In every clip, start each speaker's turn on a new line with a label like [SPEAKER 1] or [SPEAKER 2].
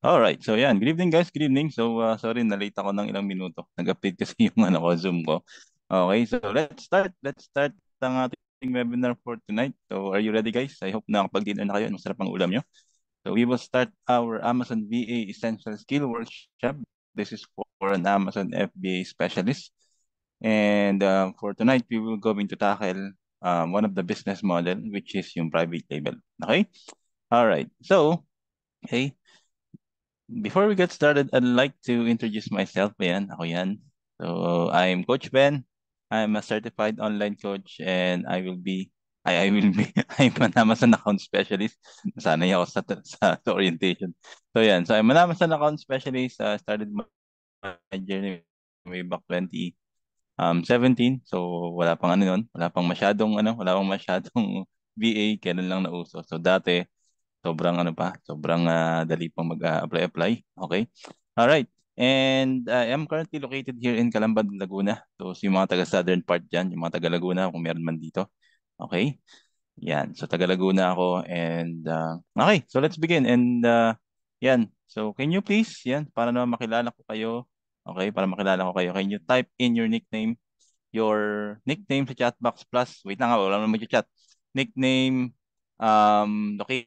[SPEAKER 1] Alright, so yan. Good evening guys, good evening. So sorry, na-late ako ng ilang minuto. Nag-update kasi yung ano ko, Zoom ko. Okay, so let's start. Let's start ang ating webinar for tonight. So are you ready guys? I hope nakapag-dinner na kayo. Masarap ang ulam nyo. So we will start our Amazon VA Essential Skill Workshop. This is for an Amazon FBA specialist. And for tonight, we will going to tackle one of the business model, which is yung private label. Okay? All right. So, okay. Before we get started, I'd like to introduce myself. Ayan, ako yan. So, I'm Coach Ben. I'm a certified online coach and I will be, I'm an Amazon account specialist. Nasanay ako sa orientation. So, yan. So, I'm an Amazon account specialist. Started my journey way back 2017. So, wala pang ano nun. Wala pang masyadong VA. Kailan lang nauso. So, dati, sobrang ano pa, sobrang dali pang mag-apply. Okay? All right. And I am currently located here in Calambad, Laguna. So, yung mga taga-southern part dyan, yung mga taga-Laguna, kung meron man dito. Okay? Yan. So, taga-Laguna ako. And, okay. So, let's begin. And, yan. So, can you please, yan, para na makilala ko kayo. Okay? Para makilala ko kayo. Can you type in your nickname sa chat box plus, wait lang nga, wala naman mag-chat. Nickname, location,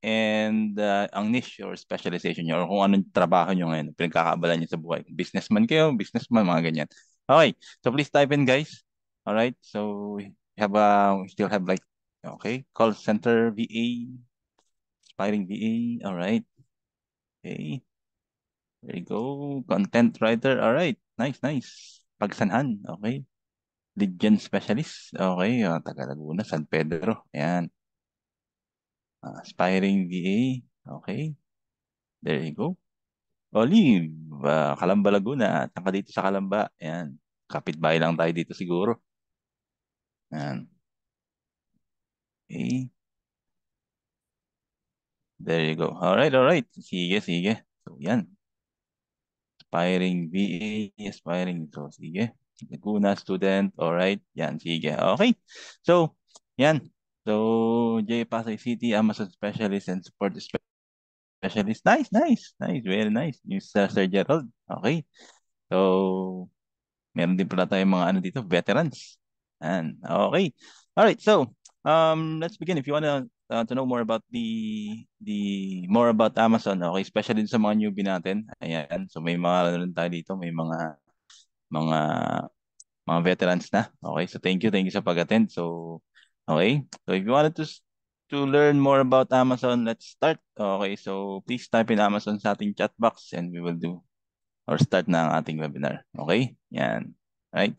[SPEAKER 1] and ang niche or specialization nyo or kung anong trabaho nyo ngayon, pinagkakaabala nyo sa buhay. Businessman kayo, businessman, mga ganyan. Okay, so please type in guys. Alright, so we still have like, okay, call center VA, aspiring VA, alright, okay, there you go, content writer, alright, nice, nice. Pagsanhan, okay. Lead gen specialist. Okay, taga Laguna, San Pedro. Ayan. Aspiring VA. Okay, there you go. Olive, Calamba, Laguna. Tangka dito sa Calamba. Ayan. Kapitbahay lang tayo dito siguro. Ayan. Okay, there you go. Alright, alright. Sige, sige. So, yan. Aspiring VA, aspiring. So, sige. Laguna student. Alright. Yan, sige. Okay. So, yan. So, J. Pasay City, Amazon Specialist and Support Specialist. Nice, nice, nice. Very nice. Yung Sir Gerald. Okay. So, meron din pala tayong mga ano dito, veterans. And okay. All right. So, let's begin. If you wanna to know more about the more about Amazon, okay, especially sa mga newbie natin. Ayan. So, may mga ano rin tayo dito, may mga mga veterans na. Okay. So, thank you sa pag-attend. So, okay. So, if you wanted to learn more about Amazon, let's start. Okay, so please type in Amazon sa ating chat box and we will do or start na ang ating webinar. Okay? Yan. Right?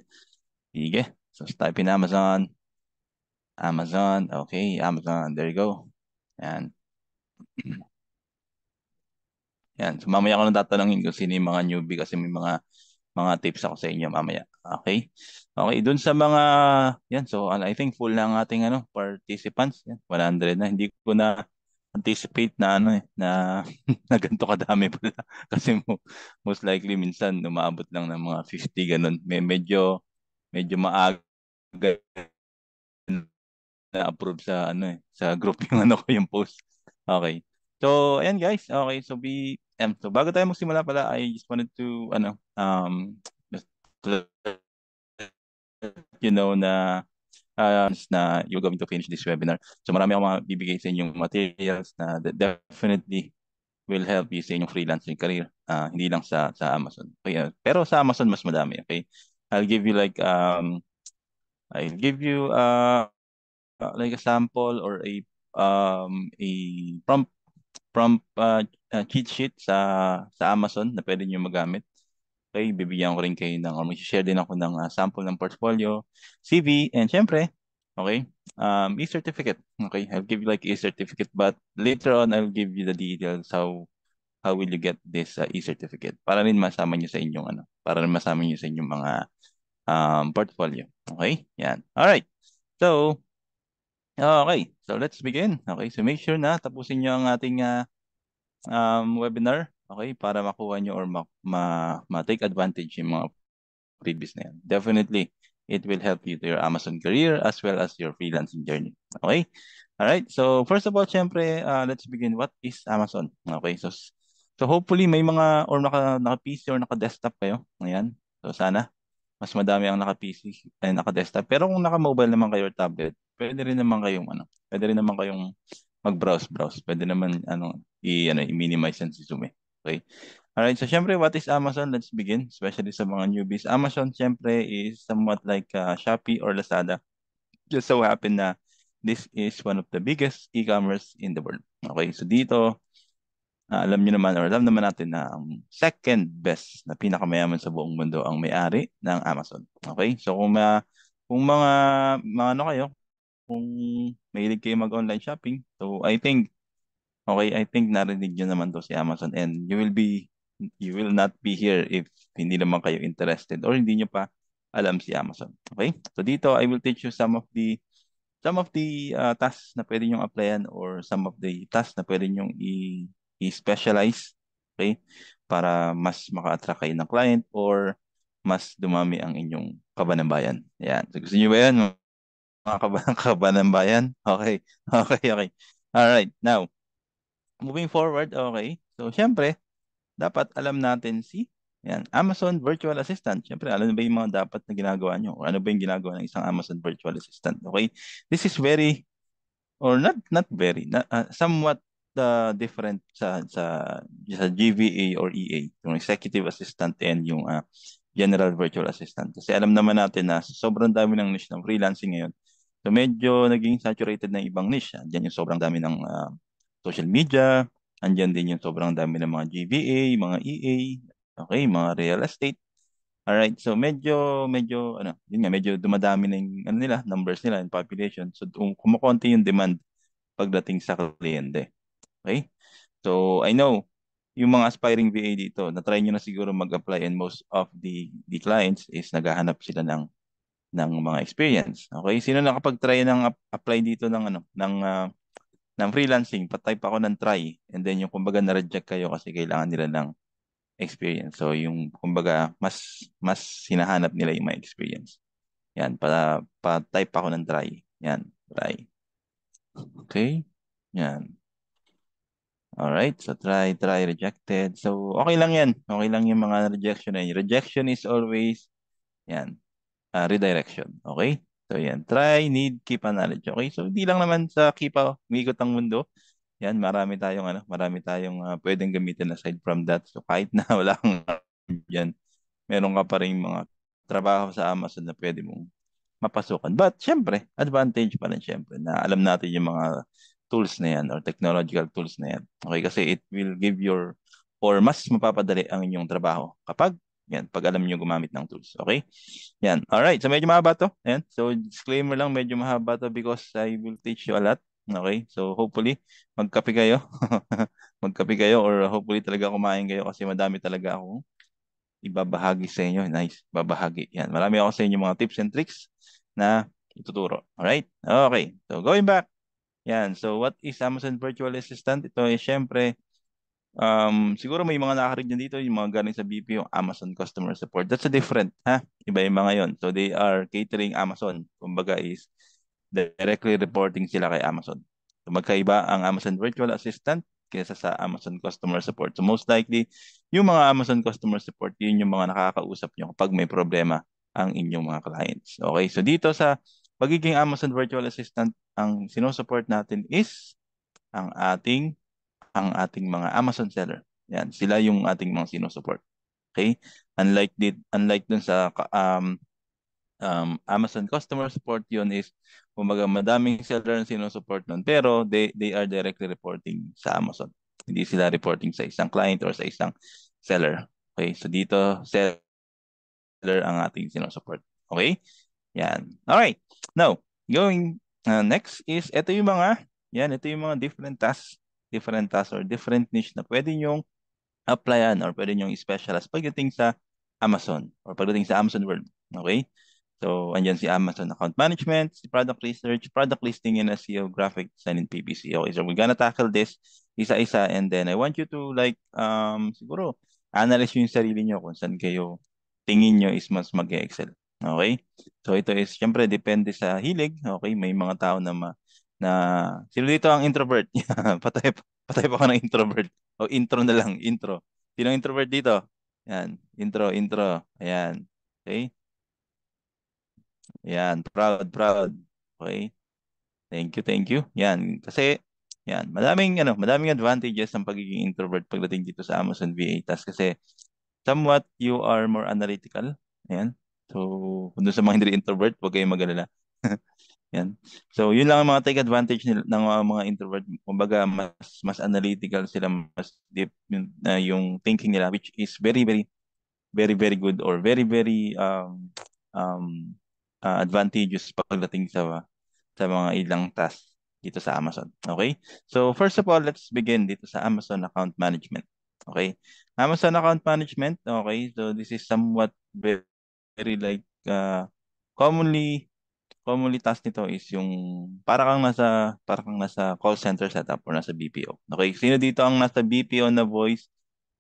[SPEAKER 1] Sige. So type in Amazon. Amazon. Okay, Amazon. There you go. Yan. Yan. So mamaya ko nang tatanungin kung sino yung mga newbie kasi may mga tips ako sa inyo mamaya. Okay? Okay, dun sa mga yan. So I think full na ang ating participants. Yan, 100 na. Hindi ko na anticipate na na na ganito kadami pala kasi most likely minsan umaabot lang ng mga 50 ganun. Medyo maaga na approve sa sa group yung yung post. Okay. So ayan guys. Okay, so so bago tayo magsimula pala I just wanted to just to let you know na you're going to finish this webinar. So marami akong bibigay sa inyong materials na definitely will help you sa inyong freelancing career. Hindi lang sa Amazon. Okay, pero sa Amazon mas madami. Okay. I'll give you I'll give you like a sample or a prompt cheat sheet sa Amazon na pwede niyo magamit. Okay, bibigyan ko rin kayo ng or mag-share din ako ng sample ng portfolio, CV, and syempre, okay, e-certificate. Okay, I'll give you like e-certificate but later on I'll give you the details how will you get this e-certificate para rin masama niyo sa inyong para rin masama niyo sa inyong mga portfolio. Okay? Yan. All right. So, okay. So, let's begin. Okay? So, make sure na tapusin niyo ang ating webinar. Okay? Para makuha niyo or ma-take advantage yung mga previous na yan. Definitely, it will help you to your Amazon career as well as your freelancing journey. Okay? All right. So, first of all, syempre, let's begin. What is Amazon? Okay? So, So hopefully may mga or naka PC or naka desktop kayo. Ayan. So sana mas madami ang naka PC ay naka desktop. Pero kung naka mobile naman kayo or tablet, pwede rin naman kayong mag-browse. Pwede naman i-minimize yan si Zoom eh. Okay? Alright, so syempre, what is Amazon? Let's begin, especially sa mga newbies. Amazon, syempre, is somewhat like Shopee or Lazada. Just so happen na this is one of the biggest e-commerce in the world. Okay, so dito, alam niyo naman or alam naman natin na ang second best na pinakamayaman sa buong mundo ang may-ari ng Amazon. Okay, so kung mga ano kayo, kung mahilig kayo mag-online shopping, so I think narinig niyo naman to si Amazon and you will not be here if hindi naman kayo interested or hindi niyo pa alam si Amazon. Okay? So dito, I will teach you some of the tasks na pwede niyong applyan or some of the tasks na pwede niyong i-specialize. Okay? Para mas maka-attract kayo ng client or mas dumami ang inyong kabanambayan. Yan. So gusto niyo ba yan? Mga kabanambayan? Okay. Okay. Alright. Now, moving forward, okay. So, syempre, dapat alam natin Amazon Virtual Assistant. Syempre, alam ba yung mga dapat na ginagawa nyo? O ano ba yung ginagawa ng isang Amazon Virtual Assistant? Okay. This is very, or not very, somewhat different sa GVA or EA, yung Executive Assistant and yung General Virtual Assistant. Kasi alam naman natin na sobrang dami ng niche ng freelancing ngayon. So medyo naging saturated ng ibang niche. Andiyan yung sobrang dami ng social media, andiyan din yung sobrang dami ng mga GVA, mga EA, okay, mga real estate. Alright, so medyo yun nga, medyo dumadami na yung numbers nila and population. So kumukonti yung demand pagdating sa kliyente. Okay? So I know yung mga aspiring VA dito, na-try nyo na siguro mag-apply and most of the clients is naghahanap sila ng mga experience. Okay? Sino nakapag-try ng apply dito ng freelancing? Pa-type ako ng try and then yung kumbaga na-reject kayo kasi kailangan nila ng experience. So yung kumbaga mas hinahanap nila yung mga experience. Yan, pa-type ako ng try. Yan, try. Okay? Yan. Alright, so try, rejected. So, okay lang yan. Okay lang yung mga rejection na yun. Rejection is always, yan, redirection. Okay? So, yan. Try, need, keep a knowledge. Okay? So, hindi lang naman sa keep umiikot ang mundo. Yan, marami tayong pwedeng gamitin aside from that. So, kahit na wala kang yan, meron ka pa rin mga trabaho sa Amazon na pwede mong mapasukan. But syempre, advantage pa rin syempre na alam natin yung mga tools na yan or technological tools na yan. Okay, kasi it will give or mas mapapadali ang inyong trabaho pag alam niyo gumamit ng tools. Okay? Yan. Alright, so medyo mahaba to. Ayan. So disclaimer lang, medyo mahaba to because I will teach you a lot. Okay? So hopefully, magkape kayo. Magkape kayo or hopefully talaga kumain kayo kasi madami talaga akong ibabahagi sa inyo. Nice, babahagi. Yan. Marami ako sa inyo mga tips and tricks na ituturo. Alright? Okay. So, going back. Yan. So, what is Amazon Virtual Assistant? Ito ay syempre, siguro may mga nakakarinig dito, yung mga galing sa BP, yung Amazon Customer Support. That's a different, ha? Iba yung mga yon. So, they are catering Amazon. Kumbaga is directly reporting sila kay Amazon. So, magkaiba ang Amazon Virtual Assistant kaysa sa Amazon Customer Support. So most likely, yung mga Amazon Customer Support, yun yung mga nakakausap nyo kapag may problema ang inyong mga clients. Okay, so dito sa pagiging Amazon Virtual Assistant, ang sinusupport natin is ang ating mga Amazon seller. Yan, sila yung ating mga sinusupport. Okay? Unlike dun sa Amazon customer support, yun is kumbaga madaming seller na sinusupport nun pero they are directly reporting sa Amazon, hindi sila reporting sa isang client or sa isang seller. Okay, so dito seller ang ating sinusupport. Okay, yan. Alright, now going next is ito yung mga different tasks or different niche na pwede nyong applyan or pwede nyong specialize pagdating sa Amazon or pagdating sa Amazon World. Okay? So, andyan si Amazon Account Management, si Product Research, Product Listing, and SEO, Graphic Design, and PPC. Okay, so we're gonna tackle this isa-isa and then I want you to siguro, analyze yung sarili nyo kung saan kayo tingin nyo is mas mag-excel. Okay? So, ito is, syempre, depende sa hilig. Okay? May mga tao na sino dito ang introvert? Patay pa. Patay pa ako ng introvert. O intro na lang, intro. Sino introvert dito? Yan, intro. Ayan. Okay? Ayan, proud, proud. Okay? Thank you. Yan, kasi yan, madaming advantages ng pagiging introvert pagdating dito sa Amazon VA task kasi somewhat you are more analytical. Ayan. So, kung doon sa mga hindi introvert, huwag kayong mag-alala. Yan. So, yun lang ang mga take advantage ng mga introvert. Kumbaga, mas analytical sila, mas deep yung thinking nila, which is very good or very advantageous pagdating sa mga ilang tasks dito sa Amazon. Okay? So, first of all, let's begin dito sa Amazon account management. Okay? Amazon account management, okay? So, this is somewhat very like commonly task nito is yung para kang nasa call center setup or nasa BPO. Okay, sino dito ang nasa BPO na voice?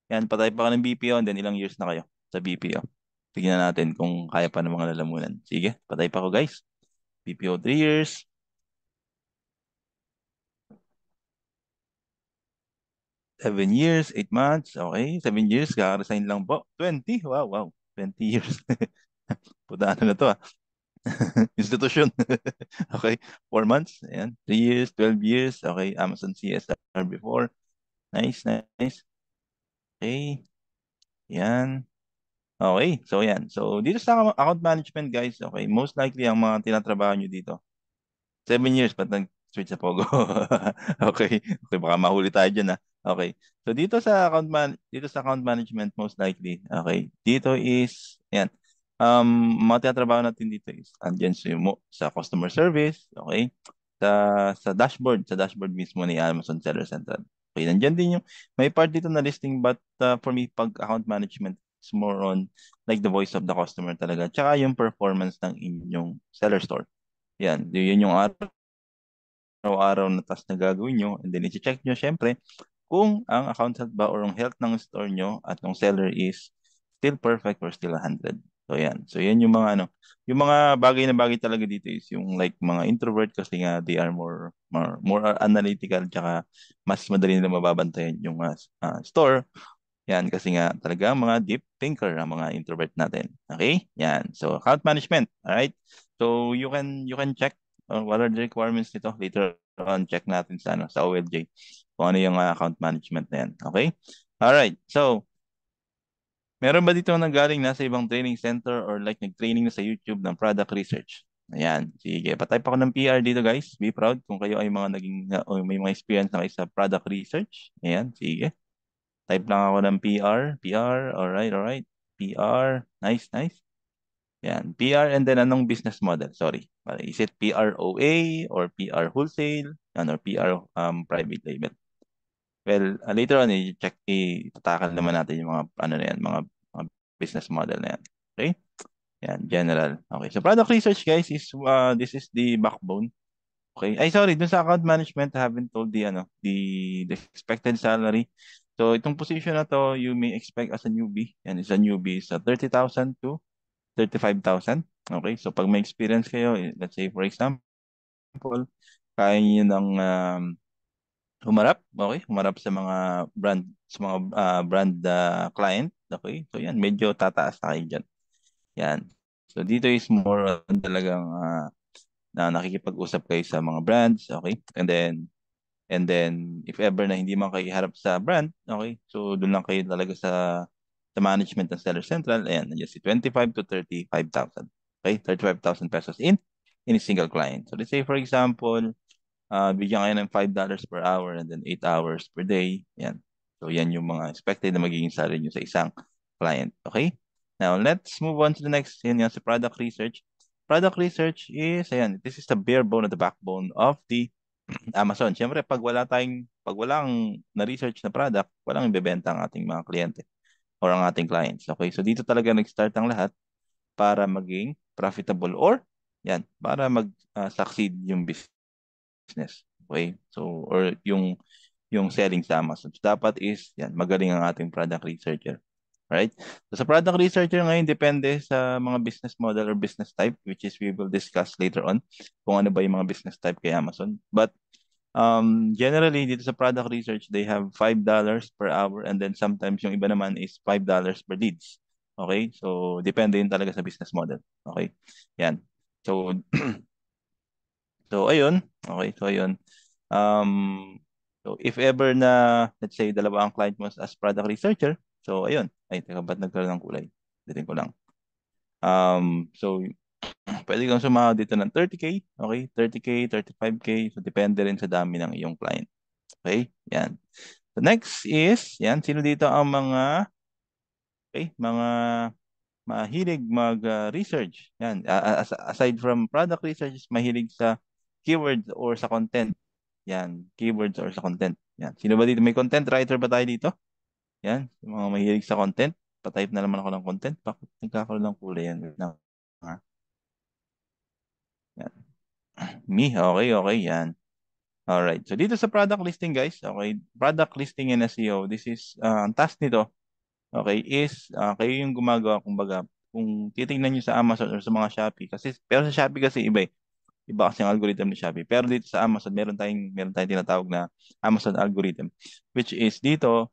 [SPEAKER 1] Yan, patay pa ka ng BPO and then ilang years na kayo sa BPO. Tignan natin kung kaya pa ng mga lalamunan. Sige, patay pa ko guys. BPO 3 years, 7 years, 8 months. Okay, 7 years, kaka-resign lang po. 20, wow. 20 years. Puta ano na to ah. Institution. Okay, 4 months. Ayan. 3 years, 12 years. Okay, Amazon CSR before. Nice. Okay, yan. Okay, so yan. So, dito sa account management, guys, okay, most likely ang mga tinatrabaho nyo dito, 7 years, ba't nag-switch sa Pogo? Okay, okay, baka mahuli tayo dyan, ah. Okay, so dito sa account management, most likely, okay, dito is, yan, mga tinatrabaho natin dito is, andyan sa customer service, okay, sa dashboard mismo ni Amazon Seller Central. Okay, nandyan din may part dito na listing, but for me, pag account management, is more on like the voice of the customer talaga, tsaka yung performance ng inyong seller store. Yan, yun yung araw-araw na task na gagawin nyo, and then i-check nyo syempre kung ang account health ba or ang health ng store nyo at ng seller is still perfect or still 100. So yan. So yan yung mga yung mga bagay na bagay talaga dito is yung like mga introvert kasi nga they are more analytical tsaka mas madali nila mababantayan yung store. Yan kasi nga talaga mga deep thinker ang mga introvert natin. Okay? Yan. So account management, all right? So you can check what are the requirements nito later on, check natin sa OLJ kung ano yung account management na yan. Okay? All right. So meron ba dito nanggaling na sa ibang training center or like nag-training na sa YouTube ng product research? Ayan. Sige. Patype ako ng PR dito guys. Be proud kung kayo ay mga o may mga experience na kayo sa product research. Ayan. Sige. Type lang ako ng PR. Alright. PR. Nice. Yan. PR and then anong business model? Sorry. Is it PROA or PR wholesale? Or PR private label? Well, later on, itatakal naman natin yung mga, mga business model na yan. Okay? Yan, general. Okay, so product research, guys, this is the backbone. Okay. Ay, sorry, dun sa account management, I haven't told the expected salary. So, itong position na to, you may expect as a newbie. Yan, is a newbie is 30,000 to 35,000. Okay, so pag may experience kayo, let's say for example, kaya niyo ng humarap sa mga brand client. Okay, so yan, medyo tataas na kayo dyan. Yan. So dito is more on talagang na nakikipag-usap kayo sa mga brands, okay? And then if ever na hindi man kayo harap sa brand, okay? So doon lang kayo talaga sa management ng Seller Central. Ayan, nandiyan si 25 to 35,000. Okay? 35,000 pesos in a single client. So let's say for example, bigyan kayo ng $5 per hour and then 8 hours per day. Yan. So yan yung mga expected na magiging salary nyo sa isang client. Okay? Now, let's move on to the next. Yan sa product research. Product research is, ayan, this is the bare bone of the backbone of the Amazon. Siyempre, pag walang na-research na product, walang ibebenta ang ating mga kliyente or ang ating clients. Okay? So dito talaga nag-start ang lahat para maging profitable or yan, para mag-succeed yung business. Okay? So, or yung selling sa Amazon. So, dapat is, yan, magaling ang ating product researcher. Right? So, sa product researcher ngayon, depende sa mga business model or business type, which is we will discuss later on kung ano ba yung mga business type kay Amazon. But, Generally, dito sa product research, they have $5 per hour and then sometimes yung iba naman is $5 per leads. Okay? So, depende yun talaga sa business model. Okay? Yan. So, so ayun. Okay, so ayun. Um, so if ever na, let's say, dalawa ang client mo as product researcher, so ayun. Ay, teka, ba't nagkaroon ng kulay? Ditin ko lang. So, pwede kang sumahod dito ng 30K, okay? 30K, 35K, so depende rin sa dami ng iyong client. Okay? Yan. So next is, yan, sino dito ang mga, okay, mga mahilig mag-research. Yan, aside from product research, mahilig sa keywords or sa content. Yan, keywords or sa content. Yan. Sino ba dito? May content writer ba tayo dito? Yan, yung mga mahilig sa content. Pa-type na naman ako ng content. Bakit nagkakaroon ng kulay yan? Wait lang. Yan. Me, okay, okay, yan. Alright. So dito sa product listing guys, okay, product listing and SEO, this is, ang task nito, okay, is kayo yung gumagawa, kumbaga, kung titingnan nyo sa Amazon or sa mga Shopee, kasi, pero sa Shopee kasi iba eh. Iba kasi ang algorithm ni Shopee. Pero dito sa Amazon, meron tayong tinatawag na Amazon algorithm, which is dito,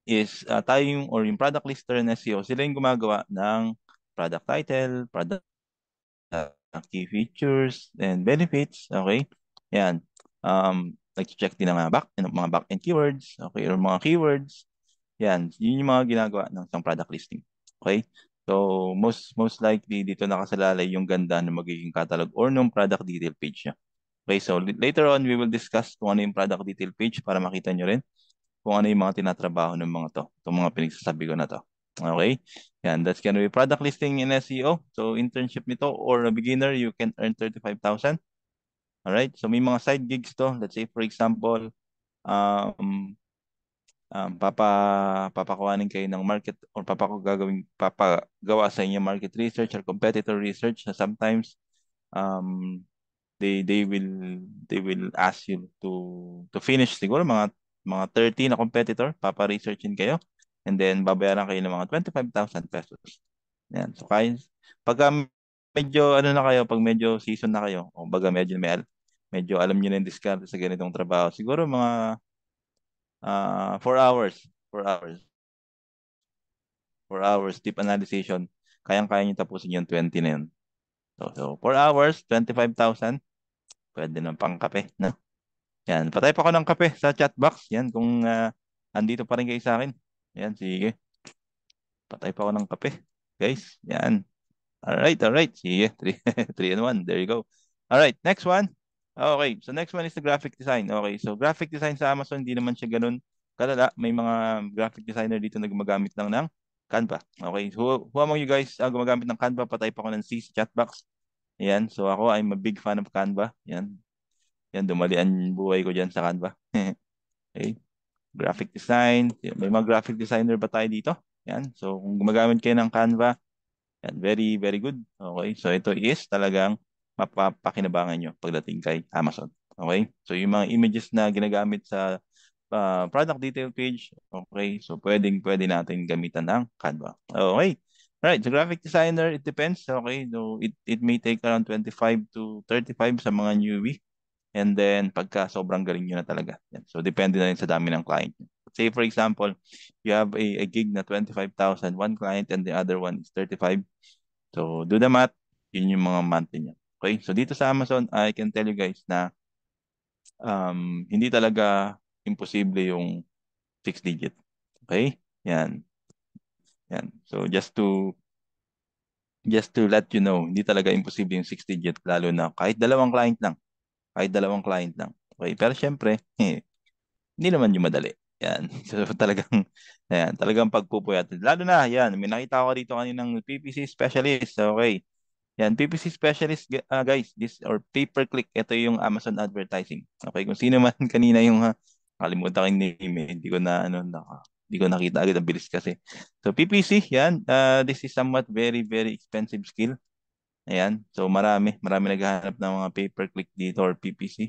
[SPEAKER 1] is tayo yung, or yung product lister and SEO, sila yung gumagawa ng product title, product key features and benefits, okay? Yan. Nag-check din ng mga back-end keywords, okay, or mga keywords. Yan, yun yung mga ginagawa ng isang product listing. Okay? So, most likely dito nakasalalay yung ganda ng magiging catalog or ng product detail page niya. Okay, so later on we will discuss kung ano yung product detail page para makita nyo rin kung ano yung mga tinatrabaho ng mga to, itong mga pinagsasabi ko na to. Okay? Yan, that's gonna be product listing in SEO. So, internship nito or a beginner, you can earn 35,000. Alright? So, may mga side gigs to. Let's say, for example, um, papakuhanin kayo ng market or papagawa sa inyo market research or competitor research na sometimes um, they will ask you to finish siguro mga 30 na competitor, papa-researchin kayo, and then babayaran kayo ng mga 25,000 pesos. Yan. So kaya pagka medyo ano na kayo, pag medyo season na kayo, o baga medyo alam niyo na yung diskarte sa ganitong trabaho, siguro mga 4 hours, 4 hours, 4 hours deep analysis, kayang-kaya niyo tapusin yung 20 na yun. So 4 hours, 25,000, pwede na pang kape, no? Yan, patay pa ako ng kape sa chat box. Yan, kung andito pa rin kayo sa akin. Yan, sige. Patay pa ako ng kape. Guys, yan. Alright, alright. Sige, 3, 3 and 1. There you go. Alright, next one. Okay, so next one is the graphic design. Okay, so graphic design sa Amazon, hindi naman siya ganun kalala. May mga graphic designer dito na gumagamit lang ng Canva. Okay, who among you guys gumagamit ng Canva? Patay pa ako ng C sa chat box. Yan, so ako, I'm a big fan of Canva. Yan, yan, dumali ang buhay ko dyan sa Canva. Okay. Graphic design. May mga graphic designer ba tayo dito? Yan. So, kung gumagamit kayo ng Canva, yan, very, very good. Okay. So, ito is talagang mapapakinabangan nyo pagdating kay Amazon. Okay. So, yung mga images na ginagamit sa product detail page, okay. So, pwede natin gamitan ng Canva. Okay. Alright. So, graphic designer, it depends. Okay. So, it may take around 25 to 35 sa mga newbie. And then, pagka sobrang galing nyo na talaga. Yan. So, depende na rin sa dami ng client nyo. Say, for example, you have a gig na 25,000, one client, and the other one is 35. So, do the math. Yun yung mga monthly niya. Okay? So, dito sa Amazon, I can tell you guys na hindi talaga imposible yung 6 digit. Okay? Yan. Yan. So, just to let you know, hindi talaga imposible yung 6 digit, lalo na kahit dalawang client lang. Kahit dalawang client lang. Okay? Pero syempre, hindi naman yung madali. Yan. So talagang, yan, talagang pagpupuyat. Lalo na, yan, may nakita ko dito kaninang PPC specialist. Okay. Yan, PPC specialist, guys, this or pay-per-click, ito yung Amazon advertising. Okay, kung sino man kanina yung, kalimutan ko yung name, hindi ko na, hindi ko nakita agad, ang bilis kasi. So PPC, yan, this is somewhat very, very expensive skill. Ayan, so marami naghahanap ng mga pay-per-click dito or PPC.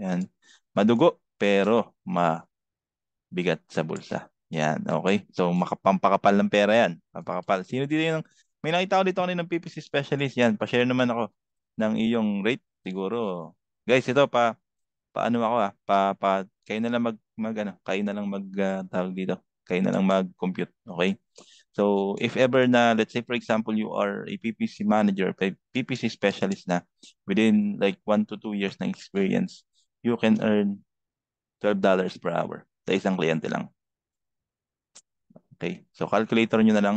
[SPEAKER 1] Yan. Madugo pero mabigat sa bulsa. Yan, okay? So pampakapal ng pera yan. Pampakapal. Sino dito yung may nakita ko dito kanina ng PPC specialist yan. Pa-share naman ako ng iyong rate siguro. Guys, ito pa paano ako kayo na lang kayo na lang tawag dito. Kayo na lang mag-compute, okay? So, if ever na, let's say for example, you are a PPC manager, PPC specialist na, within like 1 to 2 years na experience, you can earn $12 per hour sa isang kliyente lang. Okay? So, calculator nyo na lang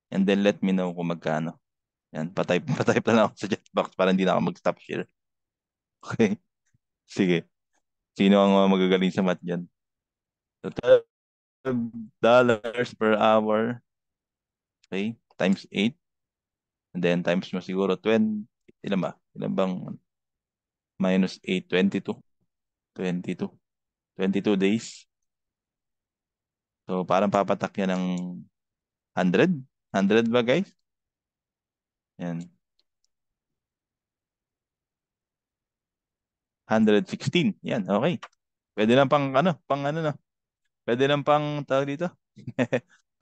[SPEAKER 1] and then let me know kung magkano. Yan, patype na lang ako sa chat box para hindi na ako mag-stop share. Okay? Sige. Sino ang magagaling sa math dyan? So, $12 per hour, okay? Times 8. And then times mo siguro 20. Ilan ba? Ilan bang minus 8, 22. 22. 22 days. So, parang papatak yan ng 100. 100 ba, guys? Yan. 116. Yan, okay. Pwede lang pang ano na. Pwede lang pang tawag dito.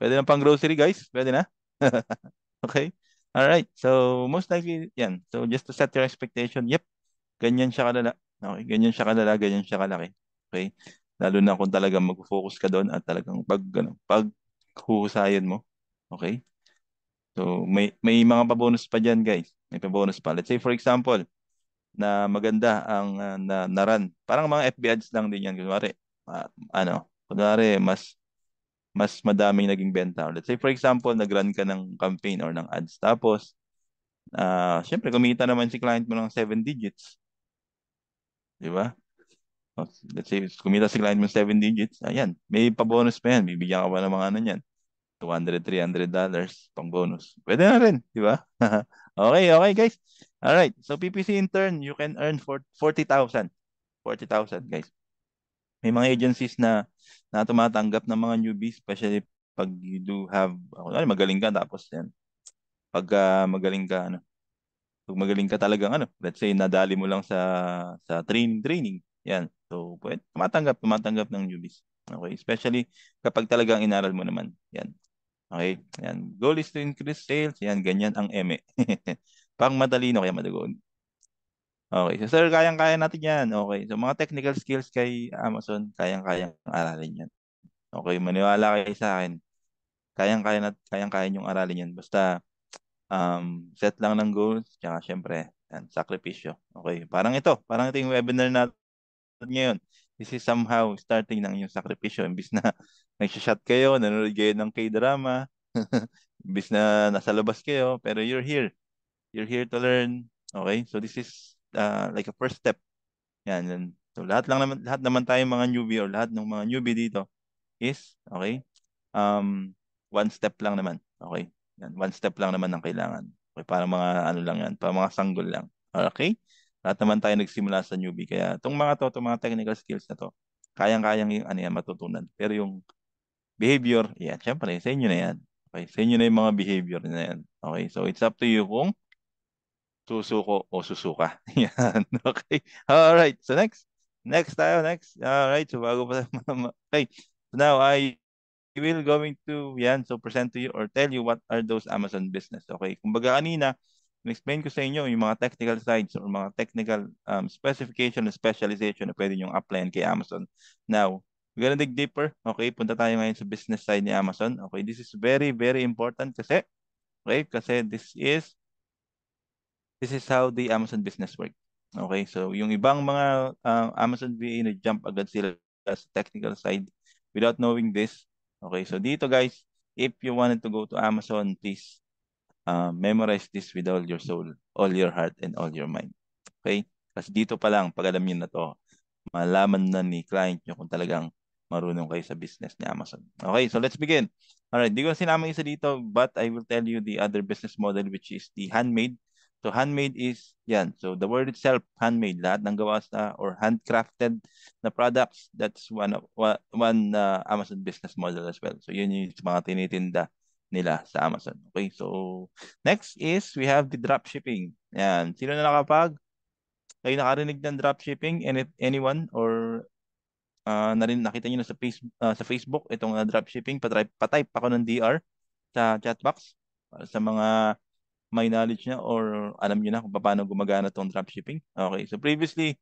[SPEAKER 1] Pwede lang pang grocery, guys. Pwede na. Okay. All right. So, most likely, yan. So, just to set your expectation, yep, ganyan siya kalala. Okay, ganyan siya kalala, ganyan siya kalaki. Okay? Lalo na kung talagang mag-focus ka doon at talagang pag huhusayan mo. Okay? So, may mga pa-bonus pa diyan, guys. May pa-bonus pa. Let's say for example, na maganda ang na-run. Parang mga FB ads lang din yan. Kunwari, mas madaming naging benta. Let's say for example, nag-run ka ng campaign or ng ads. Tapos, syempre, kumita naman si client mo ng 7 digits. Di ba? Let's say, kumita si client mo 7 digits. Ayan, may pa-bonus pa yan. Bibigyan ka pa ng mga ano yan. 200, $300 pang bonus. Pwede na rin, di ba? Okay, okay guys. All right. So PPC intern, you can earn for 40,000. 40,000 guys. May mga agencies na tumatanggap ng mga newbies, especially pag you do have, magaling ka tapos yan. Pag magaling ka, pag magaling ka talagang let's say nadali mo lang sa training. Yan. So, tumatanggap ng newbies. Okay, especially kapag talagang inaral mo naman. Yan. Okay? Yan. Goal is to increase sales. Yan, ganyan ang eme. Pang matalino kaya madagon. Okay. So, sir, kayang-kaya natin yan. Okay. So, mga technical skills kay Amazon, kayang-kayang aralin yan. Okay. Maniwala kayo sa akin. Kayang-kaya niyong aralin yan. Basta, set lang ng goals. Tsaka, syempre, yan, sakripisyo. Okay. Parang ito yung webinar natin ngayon. This is somehow starting ng yung sakripisyo. Imbis na nag-shot kayo, nanonood kayo ng K-drama, imbis na nasa labas kayo, pero you're here. You're here to learn. Okay? So this is like a first step. Yan. So lahat naman tayo mga newbie or lahat ng mga newbie dito is, okay? Um, one step lang naman. Okay? Yan, one step lang naman ang kailangan. Okay, para mga ano lang yan, para mga sanggol lang. Okay? Lahat naman tayo nagsimula sa newbie. Kaya itong mga technical skills na to, kayang-kayang yung ano yan, matutunan. Pero yung behavior, yan, syempre, sa inyo na yan. Okay? Sa inyo na yung mga behavior na yan. Okay? So it's up to you kung susuko o susuka. Yan. Okay. All right. So next tayo. Next. All right. So bago pa okay. So now I will going to present to you or tell you what are those Amazon business. Okay. Kumbaga kanina, explain ko sa inyo yung mga technical sides or mga technical specification and specialization na pwede nyo apply kay Amazon. Now, we're gonna dig deeper. Okay. Punta tayo ngayon sa business side ni Amazon. Okay. This is very, very important kasi this is how the Amazon business work. Okay, so yung ibang mga Amazon VA na-jump agad sila sa technical side without knowing this. Okay, so dito guys, if you wanted to go to Amazon, please memorize this with all your soul, all your heart, and all your mind. Okay? Kasi dito pa lang, pag alam niyo na to, malaman na ni client nyo kung talagang marunong kayo sa business ni Amazon. Okay, so let's begin. Alright, di ko na sinama isa dito, but I will tell you the other business model which is the handmade. So handmade is, yan. So the word itself, handmade, lahat ng gawa sa or handcrafted na products, that's one Amazon business model as well. So yun yung mga tinitinda nila sa Amazon. Okay, so next is we have the drop shipping. Yan. Sino na kayo nakarinig ng dropshipping? Anyone or nakita niyo na sa Facebook itong dropshipping? Patype ako ng DR sa chat box sa mga may knowledge na or alam niyo na kung paano gumagana itong dropshipping. Okay, so previously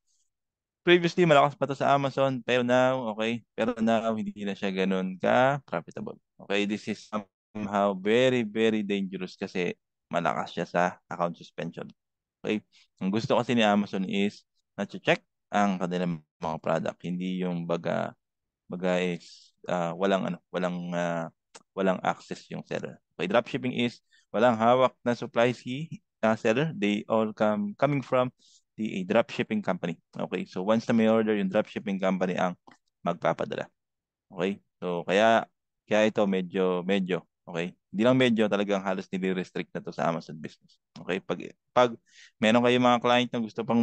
[SPEAKER 1] Previously, malakas pa to sa Amazon, pero now, okay, pero now, hindi na siya ganun ka-profitable. Okay, this is somehow very, very dangerous kasi malakas siya sa account suspension. Okay, ang gusto kasi ni Amazon is na-check ang kanilang mga product, hindi yung baga is walang access yung seller. Okay, dropshipping is walang hawak na supply si seller. They all coming from the dropshipping company. Okay, so once na may order, yung dropshipping company ang magpapadala. Okay, so kaya ito medyo okay. Hindi lang medyo, talagang halos nire-restrict na to sa Amazon business. Okay, pag meron kayong mga client na gusto pang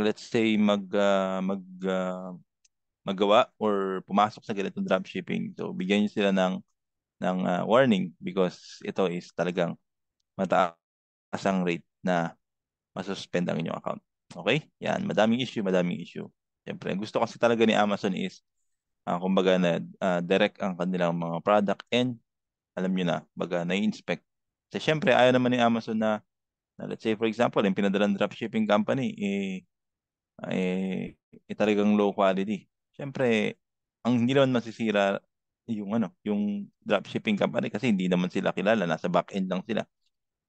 [SPEAKER 1] let's say magawa or pumasok sa ganitong dropshipping. So, bigyan niyo sila ng warning because ito is talagang mataas ang rate na masuspend ang inyong account. Okay? Yan, madaming issue, madaming issue. Siyempre, ang gusto kasi talaga ni Amazon is kumbaga na direct ang kanilang mga product and alam niyo na, baga na-inspect. Kasi siyempre, ayaw naman ni Amazon na let's say for example, yung pinadalang dropshipping company, talagang low quality. Siyempre, ang hindi naman masisira yung dropshipping company kasi hindi naman sila kilala, nasa back end lang sila.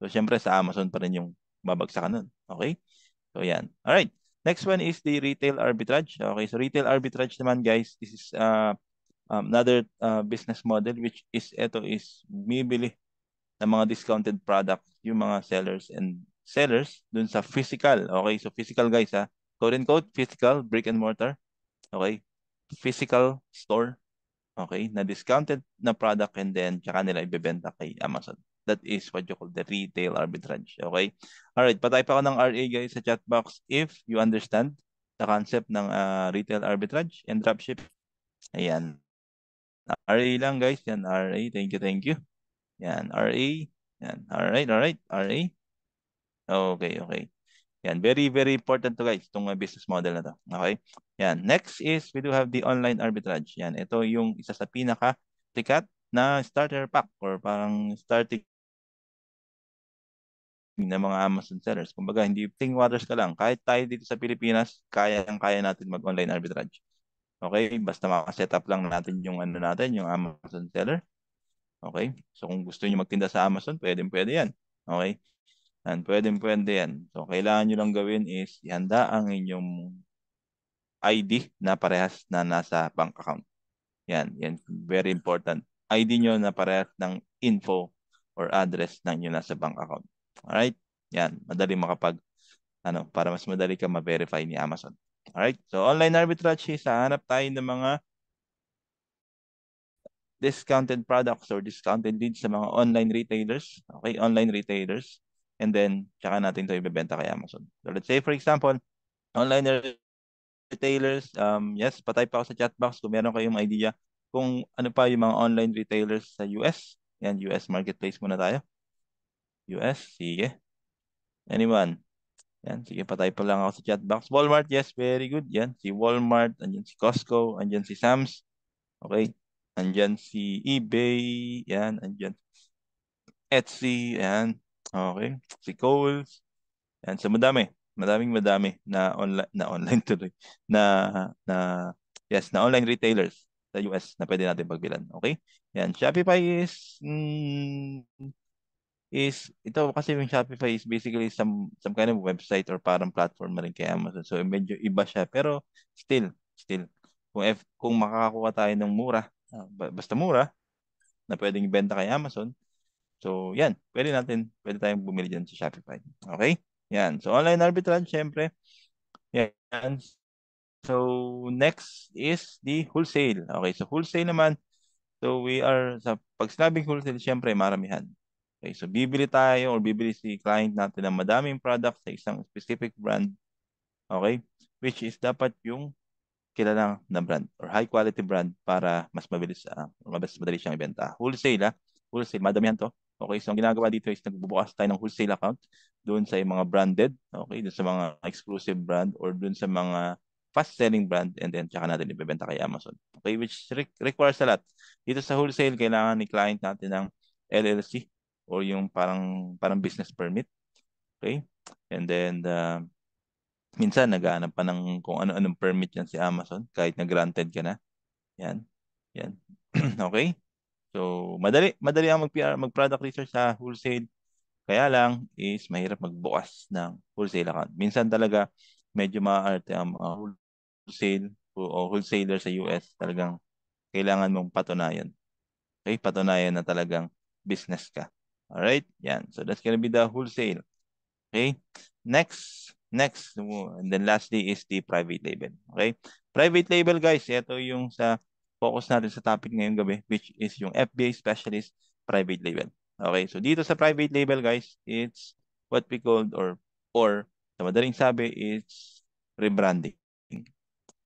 [SPEAKER 1] So, siyempre sa Amazon pa rin yung babagsakan nun. Okay? So, yan. All right. Next one is the retail arbitrage. Okay, so retail arbitrage naman guys, this is another business model which is bumibili ng mga discounted product yung mga sellers dun sa physical. Okay, so physical guys ha. Quote and quote, physical, brick and mortar. Okay, physical store. Okay, na discounted na product and then tsaka nila ibebenta kay Amazon. That is what you call the retail arbitrage. Okay? Alright, patype ako ng RA guys sa chat box if you understand the concept ng retail arbitrage and dropship. Ayan. RA lang guys. Yan, RA. Thank you, thank you. Yan, RA. Yan. Alright, alright. RA. Okay, okay. Yan, very, very important to guys, itong business model na to. Okay? Yan. Next is, we do have the online arbitrage. Yan, ito yung isa sa pinaka-sikat na starter pack or parang starting ng mga Amazon sellers. Kumbaga, hindi ting waters ka lang. Kahit tayo dito sa Pilipinas, kaya natin mag-online arbitrage. Okay? Basta makaset up lang natin yung yung Amazon seller. Okay? So, kung gusto niyo magtinda sa Amazon, pwede yan. Okay? And pwede yan. So, kailangan nyo lang gawin is ihanda ang inyong ID na parehas na nasa bank account. Yan. Very important. ID nyo na parehas ng info or address ng nyo nasa bank account. Alright? Yan. Madali para mas madali ka ma-verify ni Amazon. Alright? So, online arbitrage is hanap tayo ng mga discounted products or discounted leads sa mga online retailers. Okay? Online retailers. And then, tsaka natin ito ibebenta kay Amazon. So, let's say, for example, online retailers, yes, patay pa ako sa chat box kung meron kayong idea kung ano pa yung mga online retailers sa US. Yan, US marketplace muna tayo. US, sige. Anyone? Yan, sige, patay pa lang ako sa chat box. Walmart, yes, very good. Yan, si Walmart, andyan si Costco, andyan si Sam's. Okay. Andyan si eBay, yan, andyan Etsy, yan. Okay. Si Kohl's. Yan, so madami na online tuloy na na yes, na online retailers sa US na pwede natin pagbilan. Okay? Yan, Shopify is ito kasi yung Shopify is basically some kind of website or parang platform na rin kay Amazon. So medyo iba siya pero still kung makakakuha tayo ng mura, basta mura na pwedeng ibenta kay Amazon. So, yan. Pwede tayong bumili dyan sa Shopify. Okay? Yan. So, online arbitrage, syempre. Yan. So, next is the wholesale. Okay, so wholesale naman. So, pag sinabing wholesale, syempre, maramihan. Okay, so bibili si client natin ng madaming product sa isang specific brand. Okay? Which is dapat yung kilala na brand or high quality brand para mas madali siyang ibenta. Wholesale, wholesale, madamihan to. Okay, so ang ginagawa dito is nagbubukas tayo ng wholesale account doon sa mga branded, okay, doon sa mga exclusive brand or doon sa mga fast-selling brand and then tsaka natin ibebenta kay Amazon. Okay, which requires a lot. Dito sa wholesale, kailangan ni client natin ng LLC or yung parang business permit. Okay? And then Minsan naghahanap pa ng kung ano-anong permit yan si Amazon kahit na-granted ka na. Yan. Yan. Okay? So, madali ang mag-product research sa wholesale. Kaya lang is mahirap magbukas ng wholesale account. Minsan talaga medyo maaarte ang mga wholesale o wholesaler sa US. Talagang kailangan mong patunayan. Okay? Patunayan na talagang business ka. Alright? Yan. So, that's gonna be the wholesale. Okay? And then lastly is the private label. Okay? Private label, guys, ito yung sa focus natin sa topic ngayong gabi, which is yung FBA specialist private label. Okay? So dito sa private label, guys, it's what we called or sa madaling sabi, it's rebranding.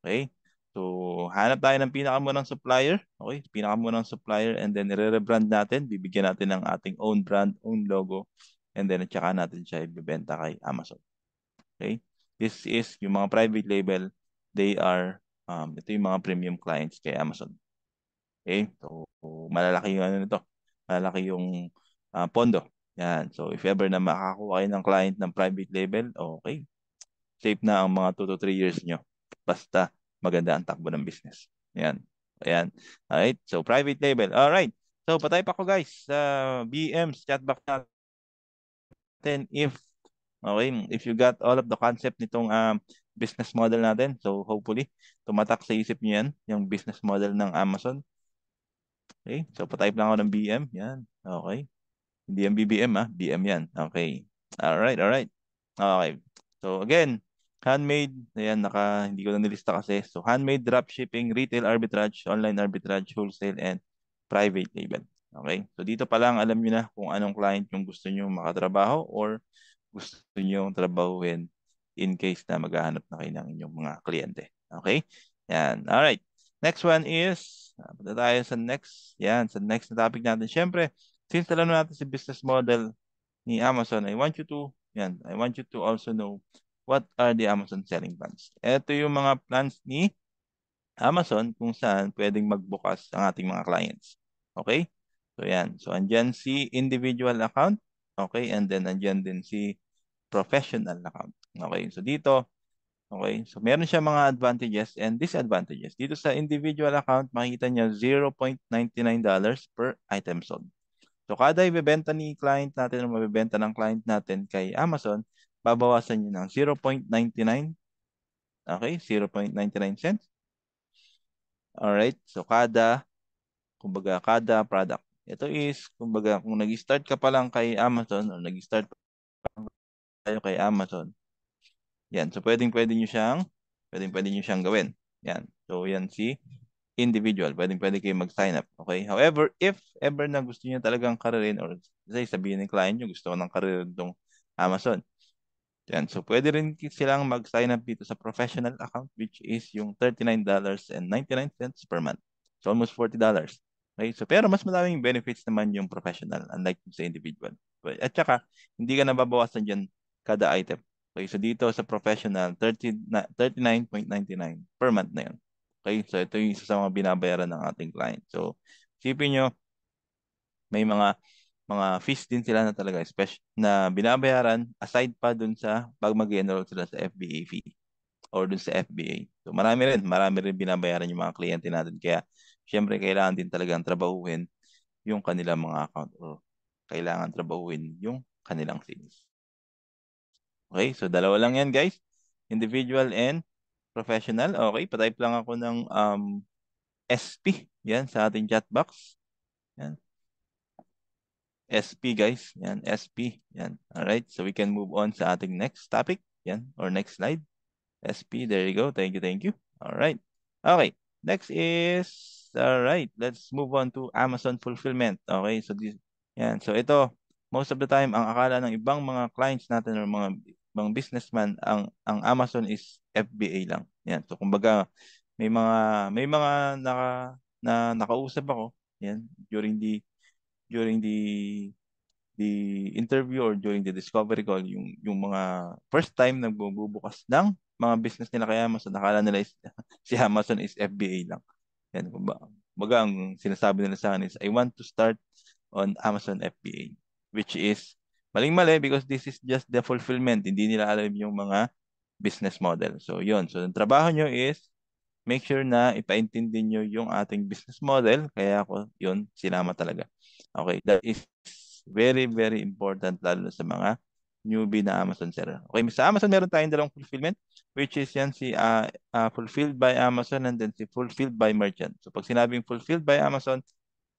[SPEAKER 1] Okay? So, hanap tayo ng pinakamurang supplier. Okay? Pinakamurang supplier and then re-rebrand natin. Bibigyan natin ng ating own brand, own logo. And then, at saka natin siya ibibenta kay Amazon. Okay? This is yung mga private label. They are, ito yung mga premium clients kay Amazon. Okay? So, malalaki yung ano nito. Malalaki yung pondo. Yan. So, if ever na makakuha kayo ng client ng private label, okay. Safe na ang mga 2 to 3 years nyo. Basta maganda ang takbo ng business. Yan. Ayan. Alright. So, private label. Alright. So, patay pa ko guys sa BM's chat box natin if you got all of the concept nitong business model natin. So, hopefully, tumatak sa isip niyo yan, yung business model ng Amazon. Okay. So, patype lang ako ng BM. Yan. Okay. Hindi yan BBM BM yan. Okay. Alright. Alright. Okay. So, again, handmade, ayan, hindi ko na nilista kasi. So, handmade, dropshipping, retail arbitrage, online arbitrage, wholesale, and private label. Okay? So, dito pa lang alam niyo na kung anong client yung gusto niyo makatrabaho or gusto niyo trabahuin in case na maghahanap na kayo ng inyong mga kliyente. Okay? Yan. Alright. Next one is, punta tayo sa next. Yan, sa next na topic natin. Siyempre, since alam natin si business model ni Amazon, I want you to also know what are the Amazon selling plans. Ito yung mga plans ni Amazon kung saan pwedeng magbukas ang ating mga clients. Okay? So yan. So andyan si individual account. Okay? And then andyan din si professional account. Okay? So dito, okay? So meron siya mga advantages and disadvantages. Dito sa individual account, makikita niya $0.99 per item sold. So kada ibebenta ni client natin o mabibenta ng client natin kay Amazon, babawasan niyo ng 0.99. Okay? 0.99 cents. Alright. So kumbaga kada product. Ito is, kumbaga, kung nag-start ka pa lang kay Amazon o nag-start tayo kay Amazon, yan. So pwedeng-pwede niyo siyang gawin. Yan. So yan si individual. Pwedeng-pwede kayo mag-sign up. Okay? However, if ever na gusto niyo talagang karirin or sabihin ng client niyo gusto ko ng karirin itong Amazon. Yan. So pwede rin silang mag-sign up dito sa professional account which is yung $39.99 per month. So almost $40. Okay? So pero mas maraming benefits naman yung professional unlike sa individual. Okay? At saka hindi ka nababawasan diyan kada item. Okay, so dito sa professional, 39.99 per month na yun. Okay, so ito yung isa sa mga binabayaran ng ating client. So, isipin nyo, may mga fees din sila na talaga na binabayaran aside pa dun sa pag mag-enroll sila sa FBA fee or dun sa FBA. So, marami rin binabayaran yung mga kliyente natin. Kaya, syempre, kailangan din talagang trabahuhin yung kanilang mga account or kailangan trabahuhin yung kanilang sales. Okay, so dalawa lang yan guys. Individual and professional. Okay, patype lang ako ng SP. Yan, sa ating chat box. Yan. SP guys. Yan, SP. Yan. Alright, so we can move on sa ating next topic. Yan, or next slide. SP, there you go. Thank you, thank you. Alright. Okay, next is, alright, let's move on to Amazon Fulfillment. Okay, so yan. So ito, most of the time, ang akala ng ibang mga clients natin or mga businessman, ang Amazon is FBA lang. Yan. So kumbaga, may mga nakausap ako yan during the interview or during the discovery call yung mga first time nagbubukas ng mga business nila kay Amazon, nakala nila si Amazon is FBA lang. Yan, kumbaga ang sinasabi nila sa akin is I want to start on Amazon FBA, which is maling-mali because this is just the fulfillment. Hindi nila alam yung mga business model. So yun. So ang trabaho nyo is make sure na ipaintindi nyo yung ating business model. Kaya ako yun, sinama talaga. Okay, that is very, very important lalo na sa mga newbie na Amazon seller. Okay, sa Amazon meron tayong dalawang fulfillment which is yan si fulfilled by Amazon and then si fulfilled by merchant. So pag sinabing fulfilled by Amazon,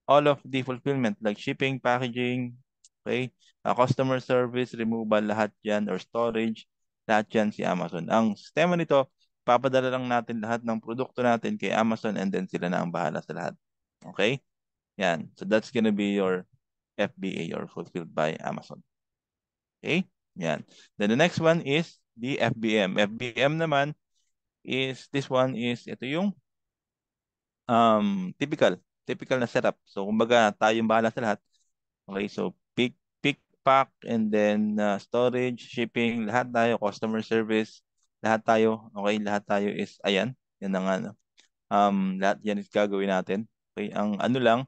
[SPEAKER 1] all of the fulfillment like shipping, packaging, okay, customer service, removal, lahat yan, or storage, lahat yan si Amazon. Ang sistema nito, papadala lang natin lahat ng produkto natin kay Amazon and then sila na ang bahala sa lahat. Okay? Yan. So that's gonna be your FBA or fulfilled by Amazon. Okay? Yan. Then the next one is the FBM. FBM naman is, this one is, ito yung typical na setup. So kumbaga tayong bahala sa lahat. Okay, so pick, pack, and then storage, shipping, lahat tayo, customer service, lahat tayo. Okay, lahat tayo is ayan. Yan ang ano. Lahat yan is gagawin natin. Okay, ang ano lang,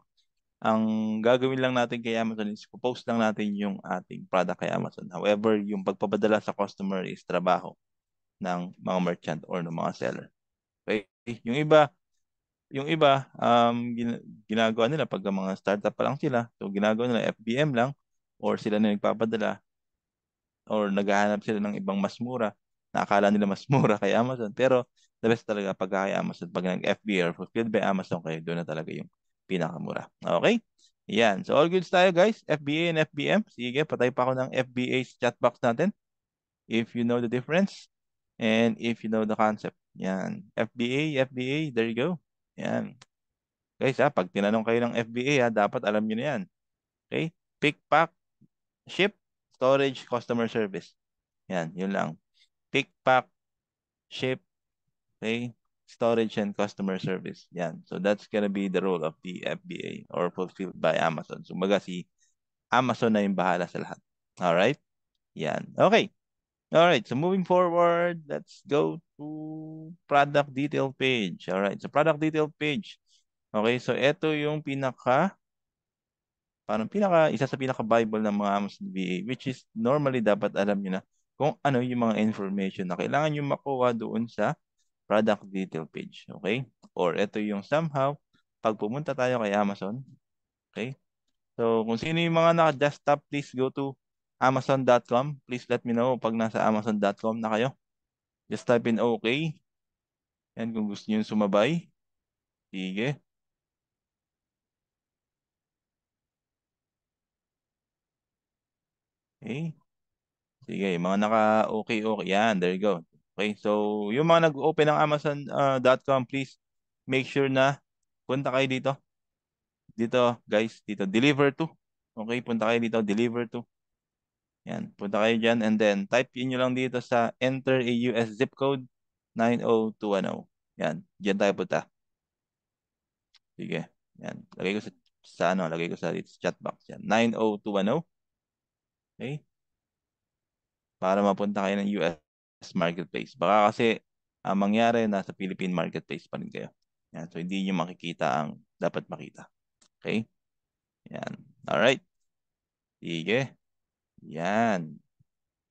[SPEAKER 1] ang gagawin lang natin kay Amazon is post lang natin yung ating product kay Amazon. However, yung pagpapadala sa customer is trabaho ng mga merchant or ng mga seller. Okay, yung iba, ginagawa nila pag mga startup pa lang sila, so ginagawa nila FBM lang or sila na nagpapadala or naghahanap sila ng ibang mas mura na akala nila mas mura kay Amazon. Pero the best talaga pag kay Amazon, pag nag-FBA or fulfilled by Amazon kayo, doon na talaga yung pinakamura. Okay? Yan. So all goods tayo guys, FBA and FBM. Sige, patay pa ako ng FBA sa chat box natin if you know the difference and if you know the concept. Yan. FBA, there you go. Yan. Guys, pag tinanong kayo ng FBA, dapat alam nyo na yan. Okay? Pick, pack, ship, storage, customer service. Yan, yun lang. Pick, pack, ship, okay? Storage and customer service. Yan. So that's gonna be the role of the FBA or fulfilled by Amazon. So maga si Amazon na yung bahala sa lahat. Alright? Yan. Okay. Alright. So moving forward, let's go to product detail page. Alright. So product detail page. Okay. So ito yung isa sa pinaka-Bible ng mga Amazon VA, which is normally dapat alam nyo na kung ano yung mga information na kailangan nyo makuha doon sa product detail page. Okay? Or ito yung somehow, pag pumunta tayo kay Amazon, okay? So, kung sino yung mga naka-desktop, please go to amazon.com. Please let me know pag nasa amazon.com na kayo. Just type in okay. Yan, kung gusto nyo sumabay. Sige. Okay. Sige, yung mga naka-okay. Yan, there you go. Okay, so yung mga nag-open ng Amazon.com, please make sure na punta kayo dito. Dito, guys, dito, deliver to. Okay, punta kayo dito, deliver to. Yan, punta kayo dyan and then type in nyo lang dito sa enter a US zip code 90210. Yan, dyan tayo punta. Sige, yan. Lagay ko sa chat box yan. 90210. Okay? Para mapunta kayo ng US marketplace. Baka kasi ang mangyari nasa Philippine marketplace pa rin kayo. Yan. So hindi nyo makikita ang dapat makita. Okay? Yan. Alright. Sige. Yan.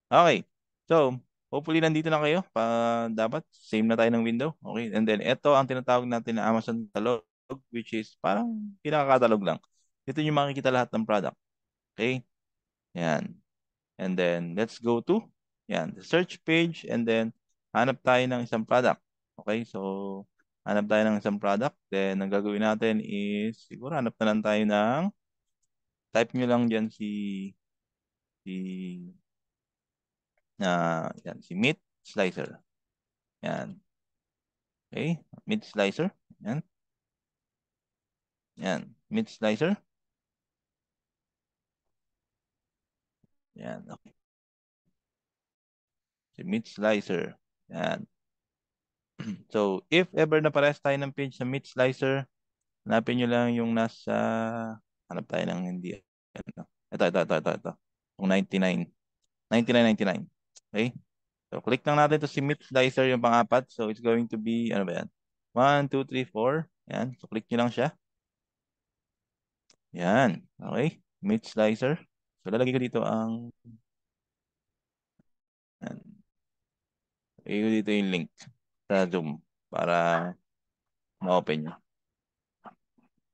[SPEAKER 1] Okay. So, hopefully nandito na kayo. Dapat same na tayo ng window. Okay. And then ito ang tinatawag natin na Amazon Catalog, which is parang pinaka-catalog lang. Dito nyo makikita lahat ng product. Okay? Yan. And then, let's go to, yan, the search page and then, hanap tayo ng isang product. Okay, so, hanap tayo ng isang product. Then, ang gagawin natin is, siguro hanap na lang tayo ng, type nyo lang dyan si, yan, si meat slicer. Yan. Okay, meat slicer. Yan. Yan, meat slicer. Yan, okay. Si meat slicer. Yan. So, if ever na parehas tayo ng page sa meat slicer, hanapin nyo lang yung hanap tayo ng hindi, ano. Ito. Yung 99. 99.99. Okay? So, click lang natin to si meat slicer yung pang-apat. So, it's going to be, ano ba yan? 1, 2, 3, 4. Yan. So, click nyo lang siya. Yan. Okay? Meat slicer. So, lalagay ko dito ang, yan. i dito yung link sa Zoom para ma-open nyo.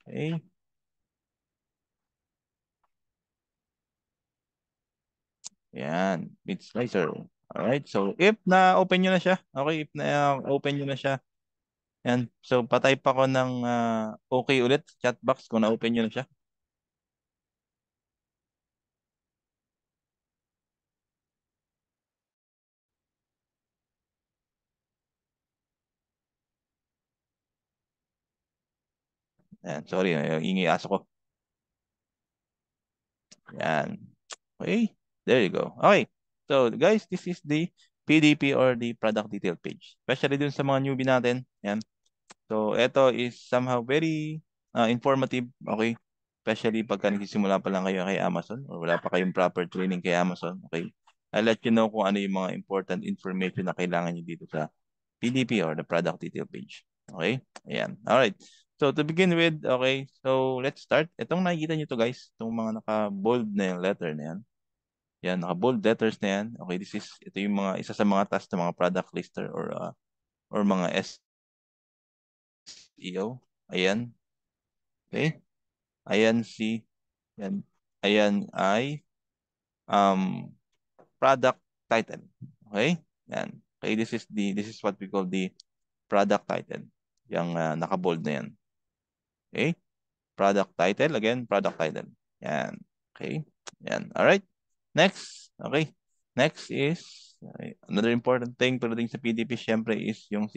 [SPEAKER 1] Okay. Yan. Meat slicer. Alright. So, if na-open nyo na siya. Okay. If na-open nyo na siya. Yan. So, patype ako ng okay ulit. Chat box kung na-open nyo na siya. Yan. Sorry. Yung ingi aso ko. Yan. Okay. There you go. Okay. So, guys, this is the PDP or the product detail page. Especially dun sa mga newbie natin. Yan. So, ito is somehow very informative. Okay. Especially pagka nagsisimula pa lang kayo kay Amazon or wala pa kayong proper training kay Amazon. Okay. I'll let you know kung ano yung mga important information na kailangan nyo dito sa PDP or the product detail page. Okay? Ayan. Alright. So, to begin with, okay, so let's start. Itong nakikita nyo to guys, itong mga naka-bold na yung letter na yan. Yan, naka-bold letters na yan. Okay, ito yung mga, isa sa mga task ng mga product lister or mga SEO. Ayan. Okay? Ayan yan. Ayan ay um, product title. Okay? Yan. Okay, this is what we call the product title. Yung naka-bold na yan. Okay? Product title. Again, product title. Yan. Okay? Yan. Alright. Next. Okay. Next is, another important thing pagdating sa PDP, syempre, is yung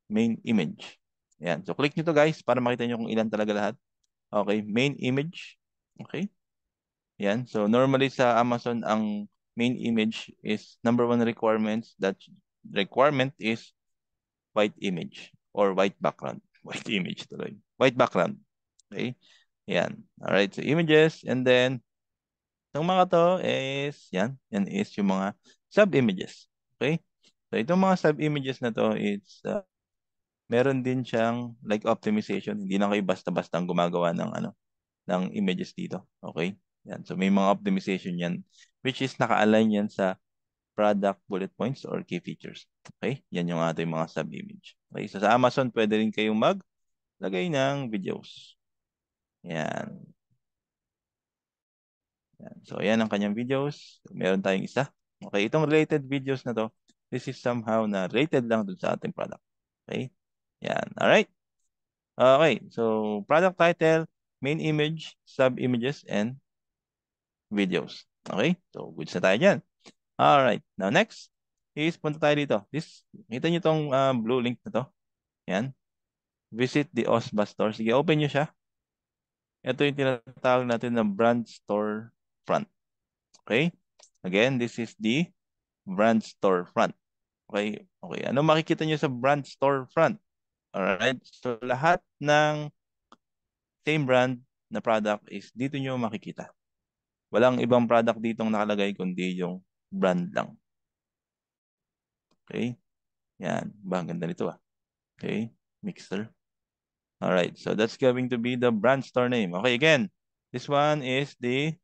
[SPEAKER 1] main image. Yan. So, click nyo to guys para makita nyo kung ilan talaga lahat. Okay. Main image. Okay. Yan. So, normally sa Amazon, ang main image is number one requirements. That requirement is white image or white background. White image tuloy. White background. Okay. Yan. Alright. So, images. And then, itong mga to is, yan. Yan is yung mga sub-images. Okay. So, itong mga sub-images na to is, meron din siyang like optimization. Hindi na kayo basta-basta gumagawa ng ng images dito. Okay. Yan. So, may mga optimization yan which is naka-align yan sa product bullet points or key features. Okay. Yan yung ating mga sub-image. Okay. So, sa Amazon, pwede rin kayong maglagay ng videos. Yan. Yan. So, ayan ang kanyang videos. Meron tayong isa. Okay, itong related videos na to, this is somehow na related lang dun sa ating product. Okay? Yan. Alright? Okay, so product title, main image, sub-images, and videos. Okay? So, goods na tayo dyan. Alright. Now, next is punta tayo dito. Kita nyo tong blue link na to. Yan. Visit the OSBA store. Sige, open nyo siya. Ito yung tinatawag natin na brand store front. Okay? Again, this is the brand storefront. Okay? Okay. Ano makikita nyo sa brand storefront? Alright? So, lahat ng same brand na product is dito nyo makikita. Walang ibang product ditong nakalagay kundi yung brand lang. Okay? Yan. Ba, ang ganda nito ah. Okay? Mixer. Alright. So, that's going to be the brand store name. Okay, again. This one is the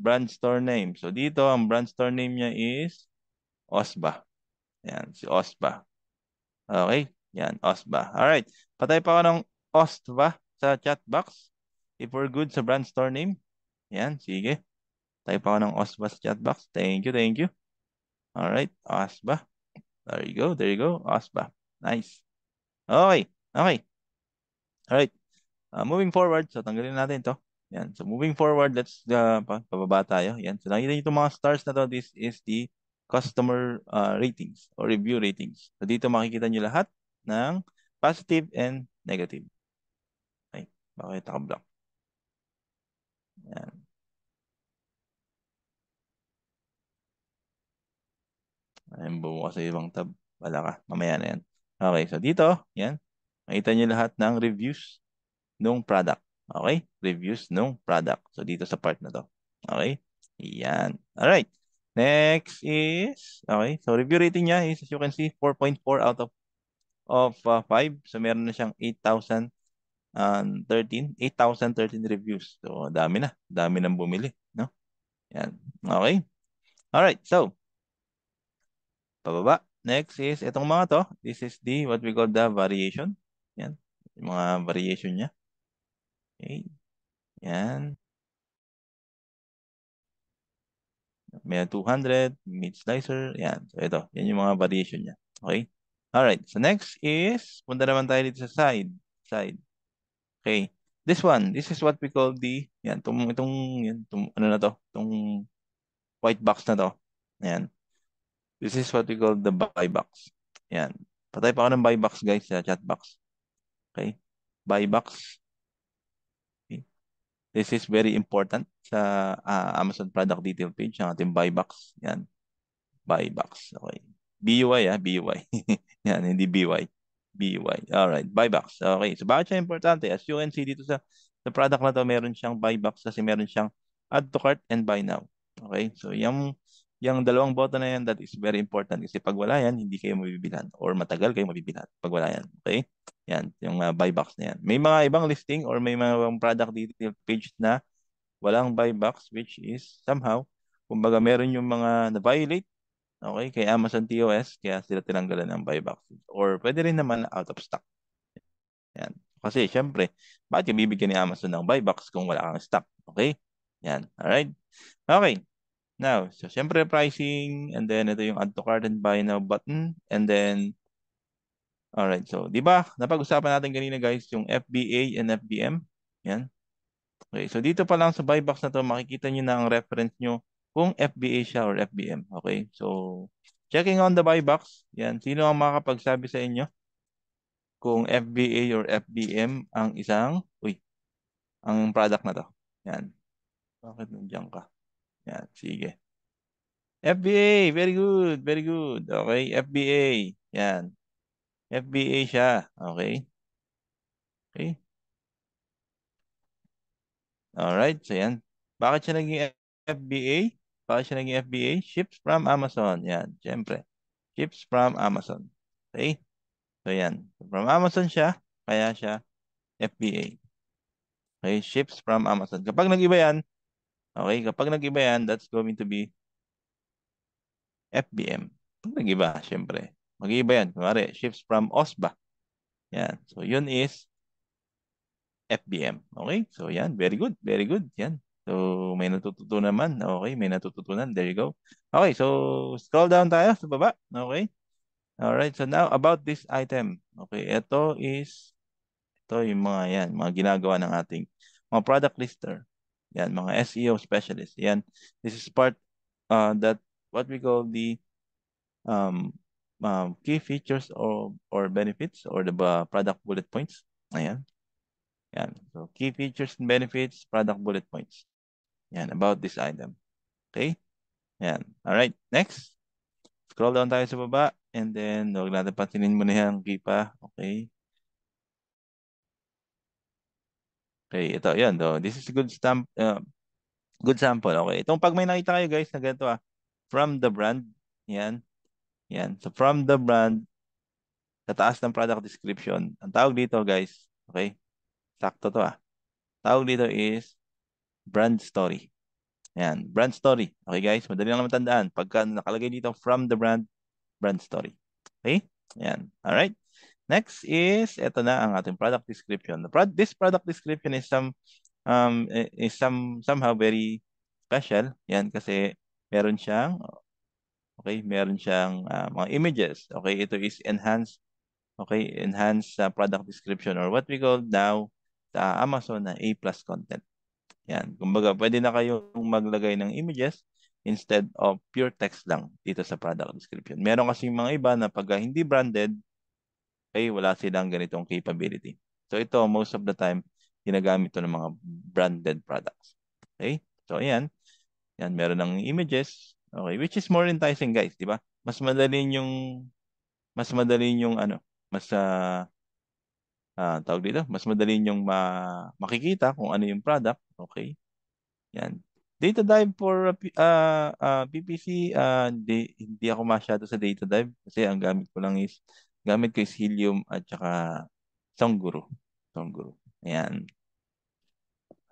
[SPEAKER 1] brand store name. So, dito, ang brand store name niya is OSBA. Yan, si OSBA. Okay? Yan, OSBA. Alright. Patay pa ako ng OSBA sa chat box. If we're good sa brand store name. Yan, sige. Type ako ng OSBA sa chat box. Thank you, thank you. Alright, OSBA. There you go, there you go. OSBA. Nice. Okay, okay. Alright. Moving forward, so tanggalin natin to. Yan. So moving forward, let's pababa tayo. Yan. So nakita niyo itong mga stars na to. This is the customer ratings or review ratings. So dito makikita niyo lahat ng positive and negative. Ay, bakit naka-block? Yan. Ayun, bubukas sa ibang tab. Wala ka. Mamaya na yan. Okay, so dito, yan. Makita niyo lahat ng reviews nung product. Okay? Reviews nung product. So dito sa part na to. Okay? Yan. Alright. Next is, okay, so review rating niya is, as you can see, 4.4 out of 5. So meron na siyang 8,013 reviews. So dami na. Dami nang bumili. No? Yan. Okay? Alright. So, pababa. Next is itong mga to. This is the what we call the variation. Yan. Yung mga variation niya. Okay. Yan. May 200, meat slicer. Yan. So ito. Yan yung mga variation niya. Okay. Alright. So next is, punta naman tayo dito sa side. Side. Okay. This one. This is what we call the, yan. Ano na to? Itong white box na to. Yan. This is what we call the buy box. Yan. Patay pa ako ng buy box guys sa chat box. Okay. Buy box. Okay. This is very important sa Amazon product detail page, ang ating buy box. Yan. Buy box. Okay. BUY BUY. Yan, hindi BY. BUY. Alright, buy box. Okay. So bakit siya importante? As you can see dito sa product na to, meron siyang buy box kasi meron siyang add to cart and buy now. Okay. So yung dalawang button na yan, that is very important kasi pag wala yan, hindi kayo mabibilhan or matagal kayo mabibilhan pag wala yan. Okay. Yan, yung buy box na yan. May mga ibang listing or may mga ibang product detail page na walang buy box which is somehow, kumbaga meron yung mga na-violate. Okay, kay Amazon TOS, kaya sila tinanggalan ng buy box. Or pwede rin naman out of stock. Yan. Kasi syempre, bakit yung bibigyan ni Amazon ng buy box kung wala kang stock? Okay? Yan. Alright? Okay. Now, so syempre pricing, and then ito yung add to cart and buy now button, and then, alright, so di ba, napag-usapan natin kanina guys, yung FBA and FBM. Yan. Okay, so dito pa lang sa buy box na to, makikita nyo na ang reference nyo kung FBA siya or FBM. Okay, so checking on the buy box, yan, sino ang makakapagsabi sa inyo kung FBA or FBM ang ang product na to? Yan. Bakit nandiyan ka? Yan, sige. FBA, very good, very good. Okay, FBA. Yan. FBA siya. Okay. Okay. Alright, so yan. Bakit siya naging FBA? Bakit siya naging FBA? Ships from Amazon. Yan, syempre. Ships from Amazon. Okay? So yan. From Amazon siya, kaya siya FBA. Okay, ships from Amazon. Kapag nag-iba yan, okay, kapag nag-iba yan, that's going to be FBM. Pag nag-iba, syempre. Mag-iba yan. Kunwari, ships from OSBA. Yan. So yun is FBM. Okay? So yan, very good. Very good. Yan. So may natututunan naman. Okay, may natututunan. There you go. Okay, so scroll down tayo sa baba. Okay? All right. So now about this item. Okay, ito yung mga yan, mga ginagawa ng ating mga product lister. Yan, mga SEO specialist. Yan. This is part that what we call the um, key features or benefits or the product bullet points. Ayan. Yan. So key features and benefits, product bullet points. Yan, about this item. Okay? Yan. All right. Next. Scroll down tayo sa baba and then huwag natin pansinin mo na yan, Kipa. Okay. Okay, ito, yan. This is a good sample. Okay. Itong pag may nakita kayo guys na ganito from the brand. Yan. Yan. So from the brand, sa taas ng product description, ang tawag dito guys, okay, sakto to tawag dito is brand story. Yan, brand story. Okay guys, madali lang naman tandaan. Pagka nakalagay dito from the brand, brand story. Okay? Yan. Alright. Next ito na ang ating product description. This product description is somehow very special. Yan kasi meron siyang mga images. Okay, ito is enhanced. Okay, enhanced product description or what we call now sa Amazon na A+ content. Yan. Kumbaga, pwede na kayong maglagay ng images instead of pure text lang dito sa product description. Meron kasi mga iba na pag hindi branded, ay wala silang ganitong capability. So ito, most of the time, ginagamit ito ng mga branded products. Okay? So ayan. Yan, meron ng images. Okay, which is more enticing guys, di ba? Mas madali yung tawag dito, mas madali yung makikita kung ano yung product. Okay? Yan. Data dive for PPC, hindi ako masyado sa data dive kasi ang gamit ko is Helium at saka Songguru. Songguru. Ayan.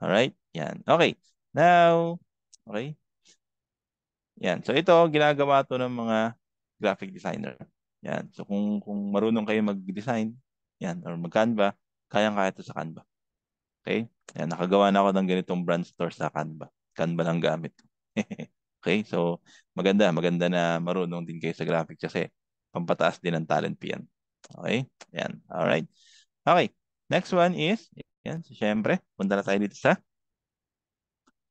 [SPEAKER 1] Alright? Yan. Okay. Now, okay. Yan. So ito, ginagawa to ng mga graphic designer. Yan. So kung marunong kayo mag-design, yan, or mag-Canva, kayang-kaya ito sa Canva. Okay? Yan, nakagawa na ako ng ganitong brand store sa Canva. Canva lang gamit ko. Okay? So, maganda na marunong din kayo sa graphics kasi pampataas din ng talent po yan. Okay? Yan. Alright. Okay. Next one is, yan, so syempre, punta na tayo dito sa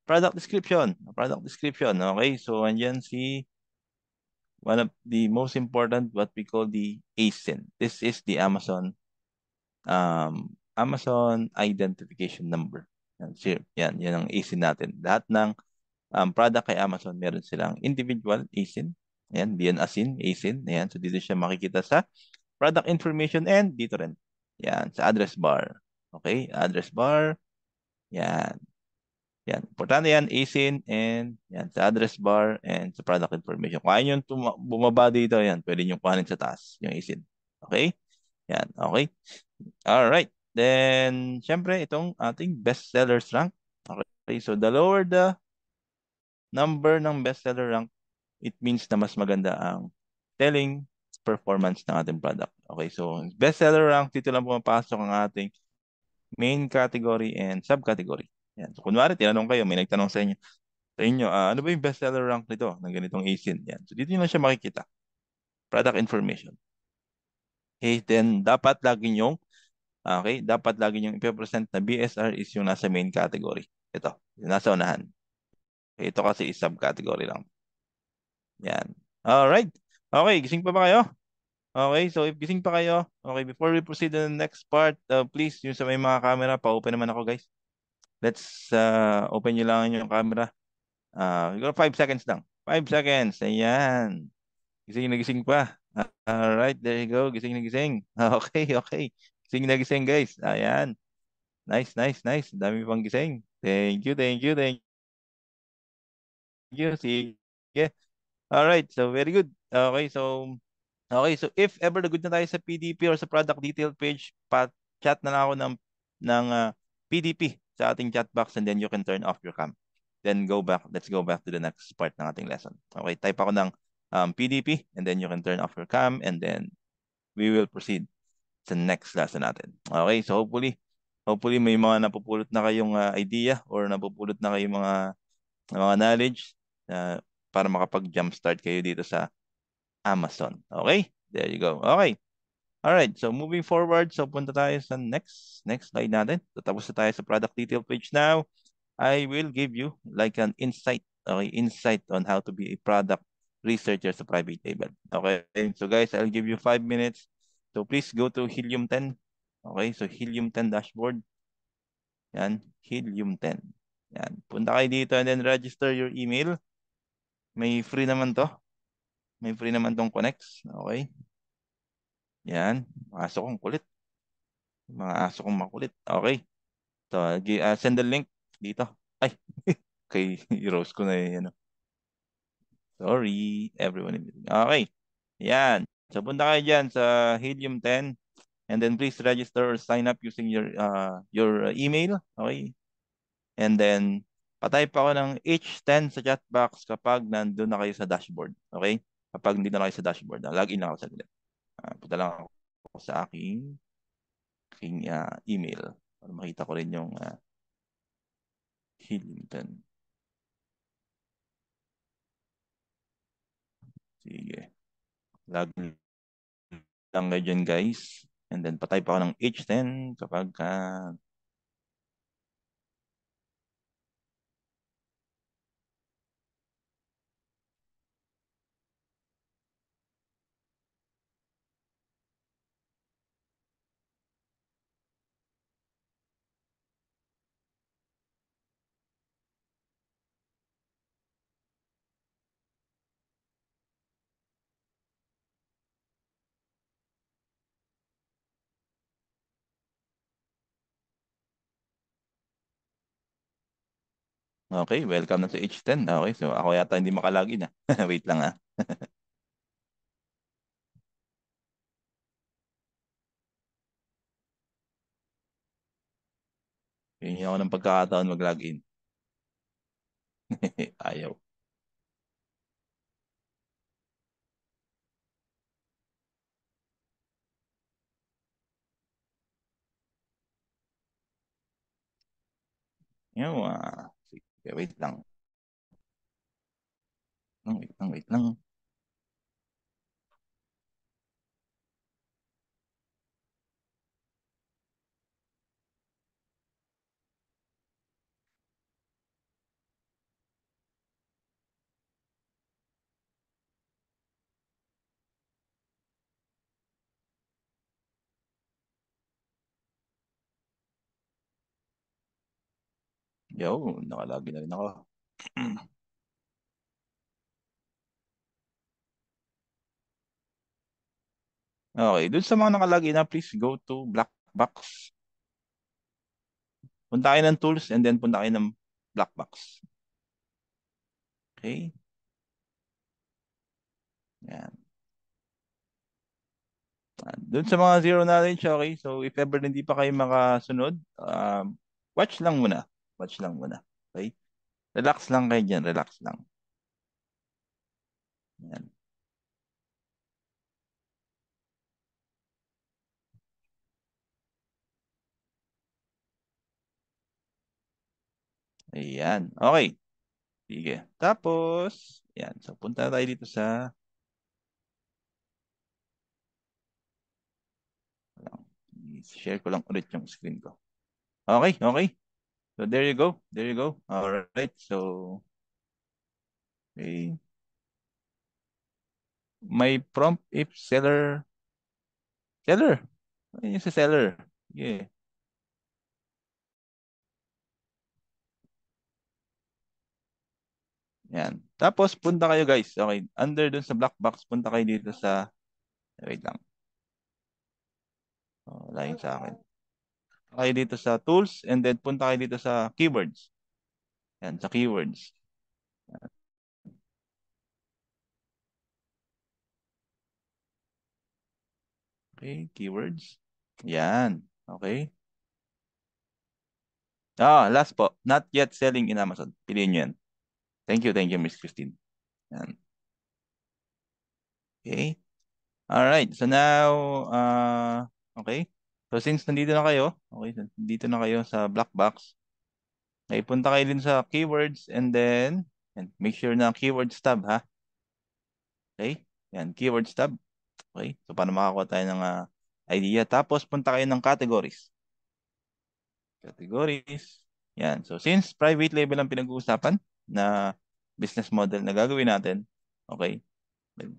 [SPEAKER 1] product description. Product description. Okay? So, andyan si one of the most important, what we call the ASIN. This is the Amazon identification number. Yan, yan ang ASIN natin. Lahat ng product kay Amazon, meron silang individual ASIN. Ayan, BNASIN, ASIN. Ayan, so dito siya makikita sa product information and dito rin. Yan, sa address bar. Okay, address bar. Yan. Yan. Importante yan, ASIN and yan, sa address bar and sa product information. Kung ayaw yung bumaba dito, yan, pwede nyo kuhanin sa taas, yung ASIN. Okay? Yan, okay? Alright. Then, syempre, itong ating bestsellers rank. Okay, so the lower the number ng bestseller rank, it means na mas maganda ang selling performance ng ating product. Okay, so bestseller rank, dito lang pumapasok ang ating main category and subcategory. Yan. So, kunwari, tinanong kayo, may nagtanong sa inyo, ano ba yung bestseller rank nito ng ganitong ASIN? Yan. So, dito nyo lang siya makikita. Product information. Okay, then dapat lagi yung ipe-present na BSR is yung nasa main category. Ito, yung nasa unahan. Okay, ito kasi is subcategory lang. Yan. Alright. Okay, gising pa ba kayo? Okay, so if gising pa kayo, okay, before we proceed to the next part, please, yung sa may mga camera, pa-open naman ako, guys. Let's open nyo lang yung camera. Siguro 5 seconds lang. 5 seconds. Ayan. Gising na gising pa. Alright, there you go. Gising na gising. Okay, okay. Gising na gising, guys. Ayan. Nice, nice, nice. Dami pang gising. Thank you, thank you, thank you. Sige. Alright, so very good. Okay, so if ever na good na tayo sa PDP or sa product detail page, chat na lang ako ng PDP sa ating chat box and then you can turn off your cam. Then let's go back to the next part ng ating lesson. Okay, type ako ng PDP and then you can turn off your cam and then we will proceed sa next lesson natin. Okay, so hopefully may mga napupulot na kayong idea or napupulot na kayong mga knowledge para makapag-jumpstart kayo dito sa Amazon. Okay? There you go. Okay. All right. So moving forward, so punta tayo sa next slide natin. So tapos na tayo sa product detail page now. I will give you like an insight, okay, insight on how to be a product researcher sa private label. Okay. So guys, I'll give you 5 minutes. So please go to Helium 10. Okay. So Helium 10 dashboard. Yan. Helium 10. Yan. Punta kayo dito and then register your email. May free naman to. May free naman tong connects. Okay. Yan. Mga aso kong kulit. Mga aso kong makulit. Okay. So, send the link dito. Ay, kay Rose ko na yun. Ano. Sorry, everyone. Okay. Yan. So, punta kayo dyan sa Helium 10 and then please register or sign up using your email. Okay. And then, patype ako ng H10 sa chat box kapag nandun na kayo sa dashboard. Okay? Kapag hindi na kayo sa dashboard, login na ako sa gilid. Punta lang ako sa aking email para makita ko rin yung Helium 10. Sige. Login lang kayo dyan, guys. And then, patype ako ng H10 kapag okay, welcome na sa H10. Okay, so ako yata hindi makalagin Wait lang Hingi ako ng pagkakataon mag-login. Ayaw. Yung, sige, wait lang. Wait lang. Yo, nakalagi na rin ako. Okay, dun sa mga nakalagi na, please go to black box. Punta kayo ng tools and then punta kayo ng black box. Okay? Yan. Dun sa mga zero knowledge, okay? So, if ever hindi pa kayo makasunod, watch lang muna. Watch lang muna. Okay? Relax lang kayo dyan. Relax lang. Yan. Ayan. Okay. Sige. Tapos, yan. So, punta tayo dito sa, share ko lang ulit yung screen ko. Okay, okay. So, there you go. There you go. All right. So, okay. May prompt if seller. Ayun yung sa seller. Yeah. Yan. Tapos, punta kayo guys. Okay. Under dun sa black box, punta kayo dito sa, wait lang. Oh, wala yun sa akin. Punta kayo dito sa tools and then punta kayo dito sa keywords. Yan, sa keywords. Okay, keywords. Yan. Okay. Last po. Not yet selling in Amazon. Piliin nyo yan. Thank you, Miss Christine. Yan. Okay. All right. So now, okay. So since nandito na kayo, okay, so nandito na kayo sa black box, okay, punta kayo din sa keywords and make sure na keywords tab ha. Okay? Yan, keywords tab. Okay? So para makakuha tayo ng idea. Tapos punta kayo ng categories. Categories. Yan. So since private label ang pinag-uusapan na business model na gagawin natin, okay?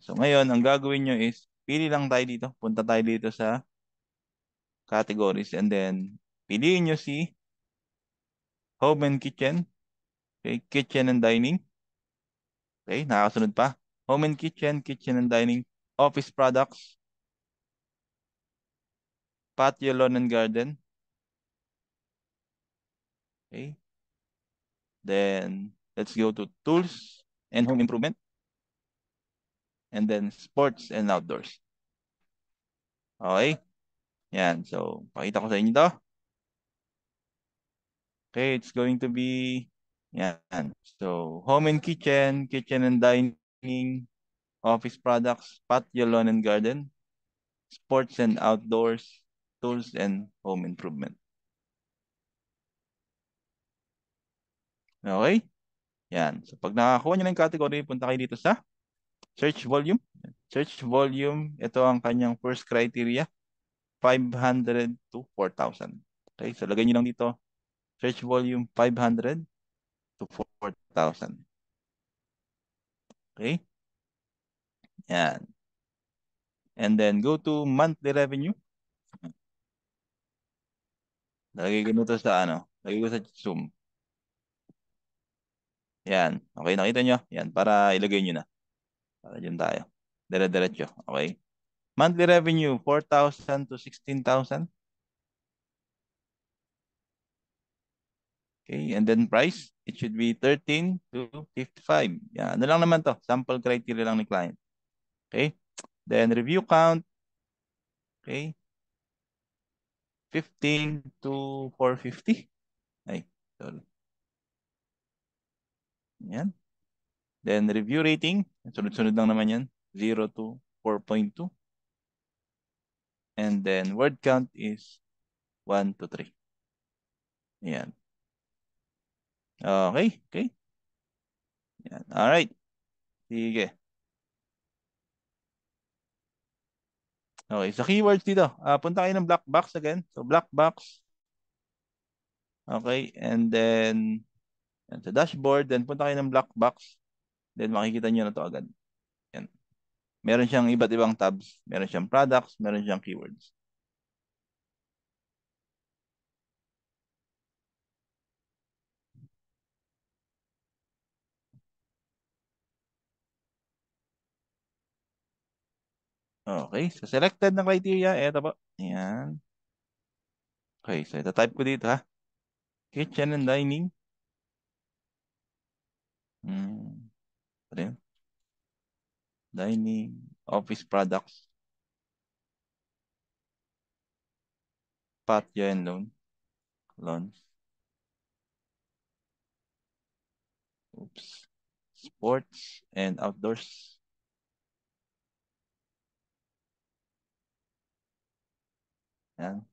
[SPEAKER 1] So ngayon, ang gagawin nyo is pili lang tayo dito. Punta tayo dito sa categories and then piliin nyo si home and kitchen. Okay? Kitchen and dining. Okay? Nakakasunod pa. Home and kitchen, kitchen and dining, office products, patio, lawn and garden. Okay? Then let's go to tools and home improvement and then sports and outdoors. Okay? Yan. So, pakita ko sa inyo to. Okay, it's going to be yan. So, home and kitchen, kitchen and dining, office products, patio, lawn and garden, sports and outdoors, tools and home improvement. Okay? Yan. So, pag nakakuha nyo ng category, punta kayo dito sa search volume. Search volume, ito ang kanyang first criteria, 500 to 4,000. Okay, so lagay nyo lang dito, search volume 500 to 4,000. Okay? Yan. And then go to monthly revenue. Lagay ko nito sa lagay ko sa Zoom. Yan. Okay, nakita nyo? Yan, para ilagay nyo na. Para dyan tayo. Dire-diretso. Okay. Monthly revenue, 4,000 to 16,000. Okay, and then price, it should be 13 to 55. Yan, ano lang naman to, sample criteria lang ni client. Okay, then review count, okay, 15 to 450. Ay, sorry. Yan. Then review rating, sunod-sunod lang naman yan, 0 to 4.2. And then word count is 1 to 3. Yan. Okay, okay. Yan. Alright, sige. Okay, sa keywords dito, punta kayo ng black box again. So, black box. Okay, and then yan, sa dashboard, then punta kayo ng black box. Then makikita nyo na to agad. Yan. Meron siyang iba't ibang tabs. Meron siyang products, meron siyang keywords. Okay, so selected na criteria. Eto po. Yan. Okay, so ito type ko dito ha. Kitchen and dining. Hmm. Ano yun? Dining, office products, patio and loan. Oops. Sports and outdoors. Yan.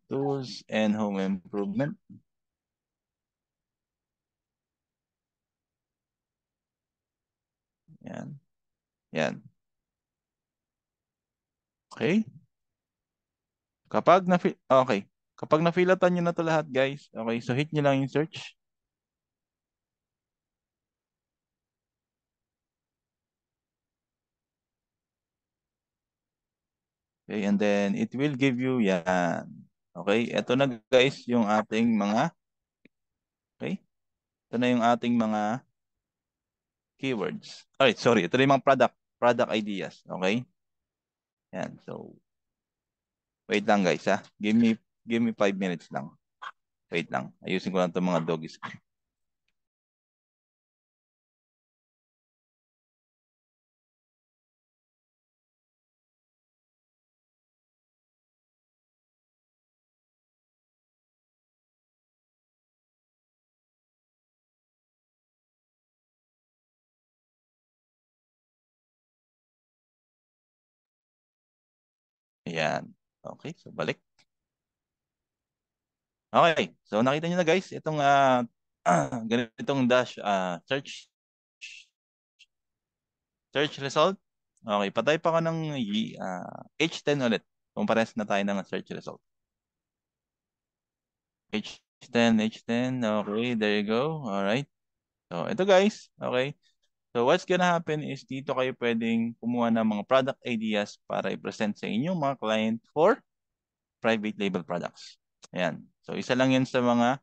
[SPEAKER 1] Tools and home improvement. Yan. Yan. Okay. Okay. Kapag na-fillatan nyo na to lahat, guys. Okay, so hit nyo lang yung search. Okay, and then it will give you yan. Okay, ito na guys yung ating mga, okay, ito na yung ating mga keywords. Alright, sorry, ito na yung mga product ideas. Okay, yan. So, wait lang guys ha. Give me 5 minutes lang. Wait lang. Ayusin ko lang itong mga doggies. Ayan. Okay, so balik. Okay, so nakita nyo na guys, itong ganitong search result. Okay, patay pa ka ng H10 ulit. Kung parehas na tayo ng search result. H10. Okay, there you go. Alright. So, ito guys. Okay. So, what's gonna happen is dito kayo pwedeng kumuha ng mga product ideas para i-present sa inyong mga client for private label products. Ayan. So, isa lang yan sa mga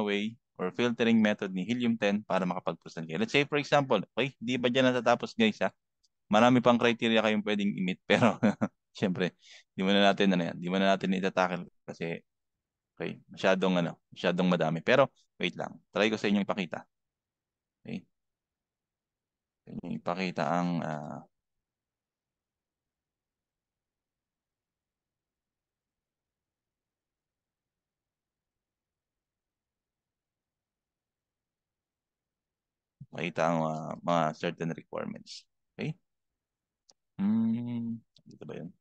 [SPEAKER 1] way or filtering method ni Helium 10 para makapag-present kayo. Let's say for example, okay, di ba dyan natatapos guys ha? Marami pang criteria kayong pwedeng i-meet pero syempre, di mo na natin itatakil kasi okay, masyadong madami. Pero wait lang, try ko sa inyo ipakita. Okay, sa inyo ipakita ang mga certain requirements. Okay? Dito ba yun?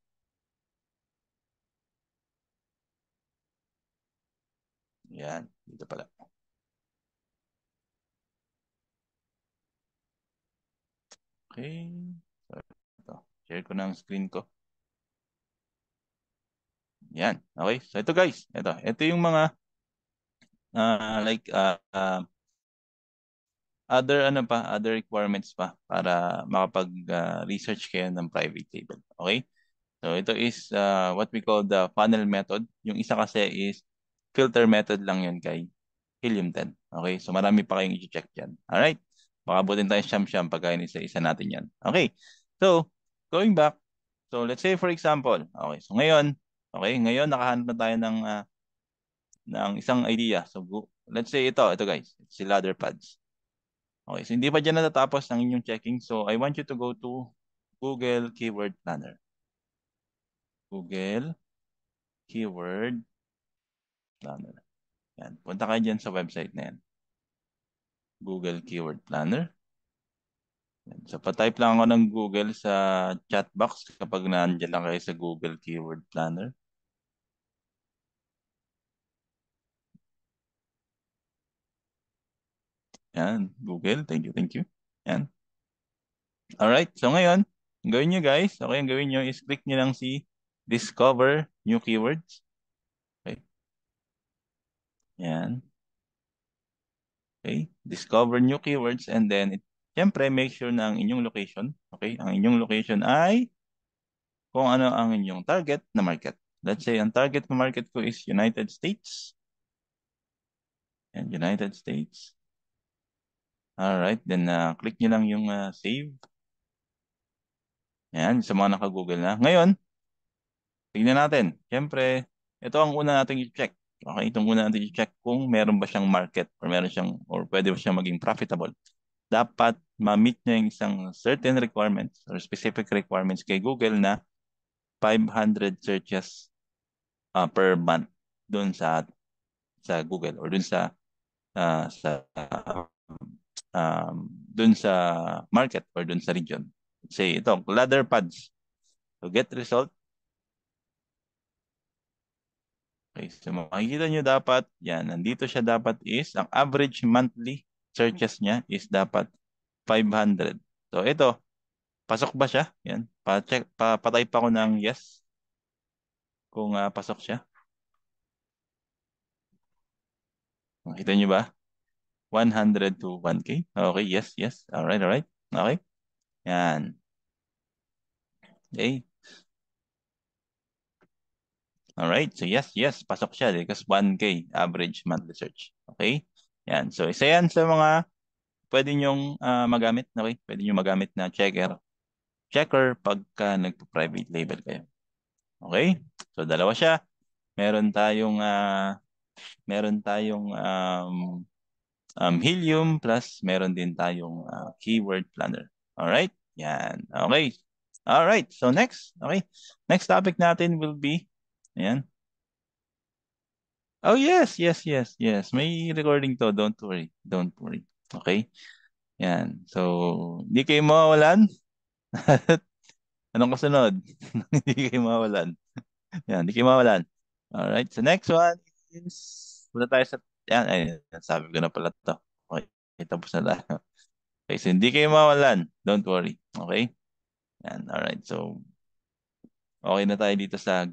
[SPEAKER 1] Yan, dito pala. Okay. So, ito. Share ko na ang screen ko. Yan. Okay. So ito guys. Ito yung mga like other requirements pa para makapag-research kayo ng private table. Okay? So ito is what we call the funnel method. Yung isa kasi is filter method lang yun kay Helium 10. Okay? So marami pa kayong i-check dyan. Alright? Baka butin tayo siyam-siyam pagkain isa-isa natin yan. Okay? So, going back. So let's say for example, okay, so ngayon nakahanap na tayo ng isang idea. So let's say ito guys, si ladder pads. Okay, so hindi pa dyan natatapos ang inyong checking. So I want you to go to Google Keyword Planner. Google Keyword Planner. Yan, punta kayo dyan sa website na yan. Google Keyword Planner. Yan. So pa-type lang ako ng Google sa chat box kapag nandiyan lang kayo sa Google Keyword Planner. Yan, Google. Thank you, thank you. Yan. Alright, so ngayon, ang gawin nyo guys, okay, ang gawin nyo is click nyo lang si Discover New Keywords. Okay, yan. Okay, Discover New Keywords and then, syempre, make sure na ang inyong location, okay, ang inyong location ay kung ano ang inyong target na market. Let's say, ang target na market ko is United States. And United States. Alright, then click nyo lang yung save. Yan, sa mga naka-Google na. Ngayon, tignan natin. Siyempre, ito ang una nating i-check. Okay, itong una natin i-check kung meron ba siyang market or meron siyang or pwede ba siyang maging profitable. Dapat ma-meet niya yung isang certain requirements or specific requirements kay Google na 500 searches per month doon sa Google or doon doon sa market or doon sa region. Say ito, ladder pads. So get result. Okay, so makikita nyo dapat, yan, nandito siya dapat is, ang average monthly searches niya is dapat 500. So ito, pasok ba siya? Yan, pa-check, pa-type ako ng yes kung pasok siya. Makita nyo ba? 100 to 1K. Okay, yes, yes. Alright, alright. Okay, yan. Okay. Alright, so yes, yes, pasok siya because 1K average monthly search. Okay? Yan. So isa yan sa mga pwede nyong magamit, okay? Pwede nyo magamit na checker pagka nagpo-private label kayo. Okay? So dalawa siya. Meron tayong Helium plus meron din tayong keyword planner. Alright? Yan. Okay. Alright. So next, okay. Next topic natin will be, ayan. Oh yes, yes, yes, yes. May recording to. Don't worry. Don't worry. Okay? Yan. So, hindi kayo mawawalan. Anong kasunod? Hindi kayo mawawalan. Yan, hindi kayo mawawalan. Alright, so next one is, punta tayo sa, yan, ay, sabi ko na pala to. Okay, tapos na tayo. Okay, so hindi kayo mawawalan. Don't worry. Okay? Yan, alright. So, okay na tayo dito sa